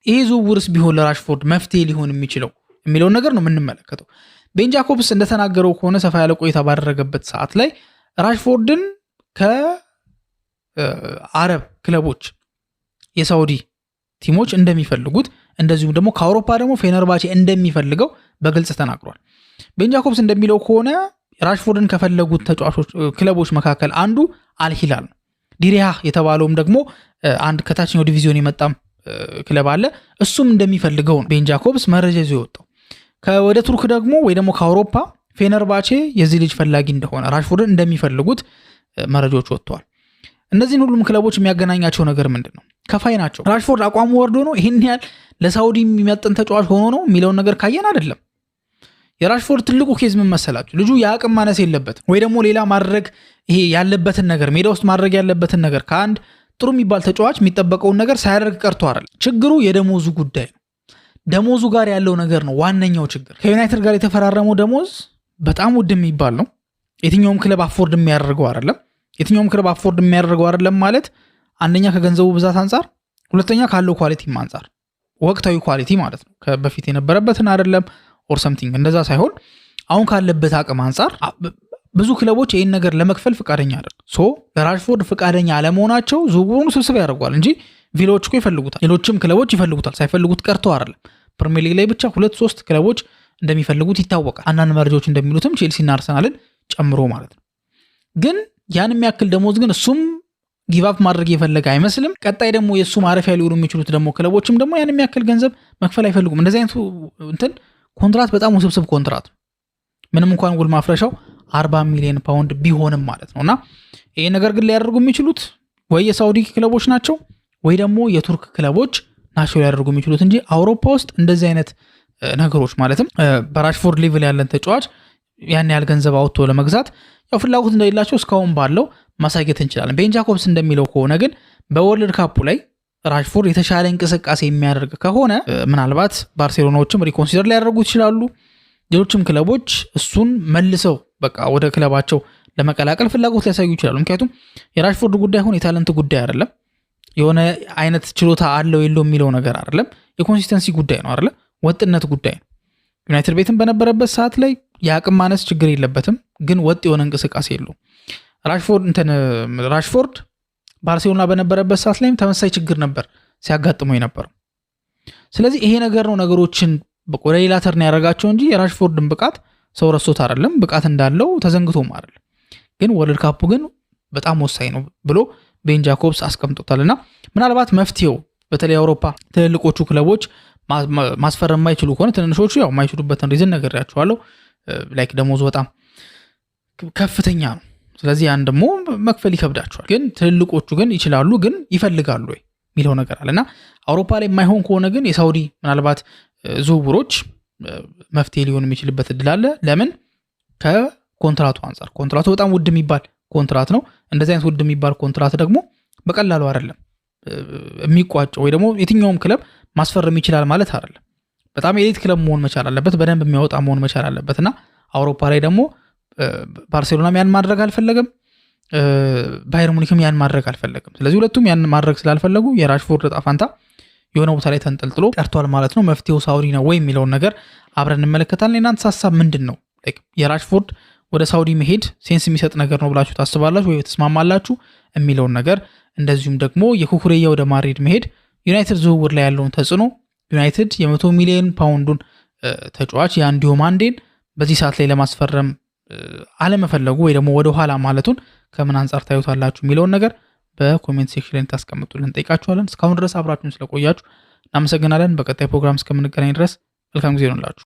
ይሄ ዝውውርስ ቢሆን ለራሽፎርድ መፍትሄ ሊሆን የሚችለው የሚለውን ነገር ነው የምንመለከተው። ቤን ጃኮብስ እንደተናገረው ከሆነ ሰፋ ያለ ቆይታ ባደረገበት ሰዓት ላይ ራሽፎርድን ከአረብ ክለቦች የሳውዲ ቲሞች እንደሚፈልጉት እንደዚሁም ደግሞ ከአውሮፓ ደግሞ ፌነርባቼ እንደሚፈልገው በግልጽ ተናግሯል። ቤን ጃኮብስ እንደሚለው ከሆነ ራሽፎርድን ከፈለጉት ተጫዋቾች ክለቦች መካከል አንዱ አልሂላል ነው። ዲሪያ የተባለውም ደግሞ አንድ ከታችኛው ዲቪዚዮን የመጣም ክለብ አለ፣ እሱም እንደሚፈልገው ነው ቤን ጃኮብስ መረጃ ይዞ የወጣው። ወደ ቱርክ ደግሞ ወይ ደግሞ ከአውሮፓ ፌነርባቼ የዚህ ልጅ ፈላጊ እንደሆነ ራሽፎርድን እንደሚፈልጉት መረጃዎች ወጥተዋል። እነዚህን ሁሉም ክለቦች የሚያገናኛቸው ነገር ምንድን ነው? ከፋይ ናቸው። ራሽፎርድ አቋሙ ወርዶ ነው ይህን ያህል ለሳውዲ የሚመጥን ተጫዋች ሆኖ ነው የሚለውን ነገር ካየን አይደለም። የራሽፎርድ ትልቁ ኬዝ ምን መሰላችሁ? ልጁ የአቅም ማነስ የለበትም ወይ ደግሞ ሌላ ማድረግ ይሄ ያለበትን ነገር ሜዳ ውስጥ ማድረግ ያለበትን ነገር ከአንድ ጥሩ የሚባል ተጫዋች የሚጠበቀውን ነገር ሳያደርግ ቀርቶ አይደለም። ችግሩ የደሞዙ ጉዳይ ነው። ደሞዙ ጋር ያለው ነገር ነው ዋነኛው ችግር። ከዩናይትድ ጋር የተፈራረመው ደሞዝ በጣም ውድ የሚባል ነው። የትኛውም ክለብ አፎርድ የሚያደርገው አይደለም። የትኛውም ክለብ አፎርድ የሚያደርገው አይደለም ማለት አንደኛ ከገንዘቡ ብዛት አንጻር፣ ሁለተኛ ካለው ኳሊቲም አንጻር፣ ወቅታዊ ኳሊቲ ማለት ነው። በፊት የነበረበትን አይደለም ኦር ሰምቲንግ እንደዛ ሳይሆን አሁን ካለበት አቅም አንጻር ብዙ ክለቦች ይህን ነገር ለመክፈል ፍቃደኛ አይደል። ለራሽፎርድ ፍቃደኛ አለመሆናቸው ዝውውሩን ስብስብ ያደርጓል እንጂ ቪላዎች እኮ ይፈልጉታል፣ ሌሎችም ክለቦች ይፈልጉታል። ሳይፈልጉት ቀርተው አይደለም። ፕሪሚየር ሊግ ላይ ብቻ 2-3 ክለቦች እንደሚፈልጉት ይታወቃል። አንዳንድ መረጃዎች እንደሚሉትም ቼልሲና አርሰናልን ጨምሮ ማለት ነው። ግን ያን የሚያክል ደሞዝ ግን እሱም ጊቫፕ ማድረግ የፈለገ አይመስልም። ቀጣይ ደግሞ የእሱ ማረፊያ ሊሆኑ የሚችሉት ደግሞ ክለቦችም ደግሞ ያን የሚያክል ገንዘብ መክፈል አይፈልጉም። እንደዚህ አይነቱ ኮንትራት በጣም ውስብስብ ኮንትራት ነው። ምንም እንኳን ውል ማፍረሻው 40 ሚሊዮን ፓውንድ ቢሆንም ማለት ነው። እና ይሄ ነገር ግን ሊያደርጉ የሚችሉት ወይ የሳውዲ ክለቦች ናቸው ወይ ደግሞ የቱርክ ክለቦች ናቸው ሊያደርጉ የሚችሉት እንጂ አውሮፓ ውስጥ እንደዚህ አይነት ነገሮች ማለትም በራሽፎርድ ሌቭል ያለን ተጫዋች ያን ያህል ገንዘብ አውጥቶ ለመግዛት ያው ፍላጎት እንደሌላቸው እስካሁን ባለው ማሳየት እንችላለን። ቤን ጃኮብስ እንደሚለው ከሆነ ግን በወርልድ ካፑ ላይ ራሽፎርድ የተሻለ እንቅስቃሴ የሚያደርግ ከሆነ ምናልባት ባርሴሎናዎችም ሪኮንሲደር ሊያደርጉት ይችላሉ። ሌሎችም ክለቦች እሱን መልሰው በቃ ወደ ክለባቸው ለመቀላቀል ፍላጎት ሊያሳዩ ይችላሉ። ምክንያቱም የራሽፎርድ ጉዳይ ሆነ የታለንት ጉዳይ አይደለም፣ የሆነ አይነት ችሎታ አለው የለው የሚለው ነገር አይደለም፣ የኮንሲስተንሲ ጉዳይ ነው አይደለ፣ ወጥነት ጉዳይ ነው። ዩናይትድ ቤትም በነበረበት ሰዓት ላይ የአቅም ማነስ ችግር የለበትም፣ ግን ወጥ የሆነ እንቅስቃሴ የለውም። ራሽፎርድ ባርሴሎና በነበረበት ሰዓት ላይም ተመሳሳይ ችግር ነበር ሲያጋጥመው የነበረው። ስለዚህ ይሄ ነገር ነው ነገሮችን ወደ ሌላ ተርን ያደረጋቸው እንጂ የራሽፎርድን ብቃት ሰው ረሶት አይደለም፣ ብቃት እንዳለው ተዘንግቶም አይደለም። ግን ወርልድ ካፑ ግን በጣም ወሳኝ ነው ብሎ ቤን ጃኮብስ አስቀምጦታልና ምናልባት መፍትሄው በተለይ አውሮፓ ትልልቆቹ ክለቦች ማስፈረም የማይችሉ ከሆነ ትንንሾቹ ያው የማይችሉበትን ሪዝን ነግሬያቸዋለሁ። ላይክ ደሞዙ በጣም ከፍተኛ ነው። ስለዚህ ያን ደግሞ መክፈል ይከብዳቸዋል። ግን ትልልቆቹ ግን ይችላሉ፣ ግን ይፈልጋሉ ወይ የሚለው ነገር አለና አውሮፓ ላይ የማይሆን ከሆነ ግን የሳውዲ ምናልባት ዝውውሮች መፍትሄ ሊሆን የሚችልበት እድል አለ። ለምን? ከኮንትራቱ አንጻር ኮንትራቱ በጣም ውድ የሚባል ኮንትራት ነው። እንደዚህ አይነት ውድ የሚባል ኮንትራት ደግሞ በቀላሉ አይደለም የሚቋጨው፣ ወይ ደግሞ የትኛውም ክለብ ማስፈረም ይችላል ማለት አይደለም። በጣም ኤሊት ክለብ መሆን መቻል አለበት፣ በደንብ የሚያወጣ መሆን መቻል አለበት እና አውሮፓ ላይ ደግሞ ባርሴሎናም ያን ማድረግ አልፈለገም፣ ባየር ሙኒክም ያን ማድረግ አልፈለገም። ስለዚህ ሁለቱም ያን ማድረግ ስላልፈለጉ የራሽፎርድ ዕጣ ፈንታ የሆነ ቦታ ላይ ተንጠልጥሎ ቀርቷል ማለት ነው። መፍትሄው ሳውዲ ነው ወይ የሚለውን ነገር አብረን እንመለከታለን። የናንተ ሀሳብ ምንድን ነው? የራሽፎርድ ወደ ሳውዲ መሄድ ሴንስ የሚሰጥ ነገር ነው ብላችሁ ታስባላችሁ ወይ ተስማማላችሁ የሚለውን ነገር፣ እንደዚሁም ደግሞ የኩኩሬያ ወደ ማድሪድ መሄድ ዩናይትድ ዝውውር ላይ ያለውን ተጽዕኖ፣ ዩናይትድ የ100 ሚሊዮን ፓውንዱን ተጫዋች የአንዲዮ ማንዴን በዚህ ሰዓት ላይ ለማስፈረም አለመፈለጉ ወይ ደግሞ ወደ ኋላ ማለቱን ከምን አንጻር ታዩታላችሁ የሚለውን ነገር በኮሜንት ሴክሽን ላይ ታስቀምጡልን ጠይቃችኋለን። እስካሁን ድረስ አብራችሁን ስለቆያችሁ እናመሰግናለን። በቀጣይ ፕሮግራም እስከምንገናኝ ድረስ መልካም ጊዜ ይሁንላችሁ።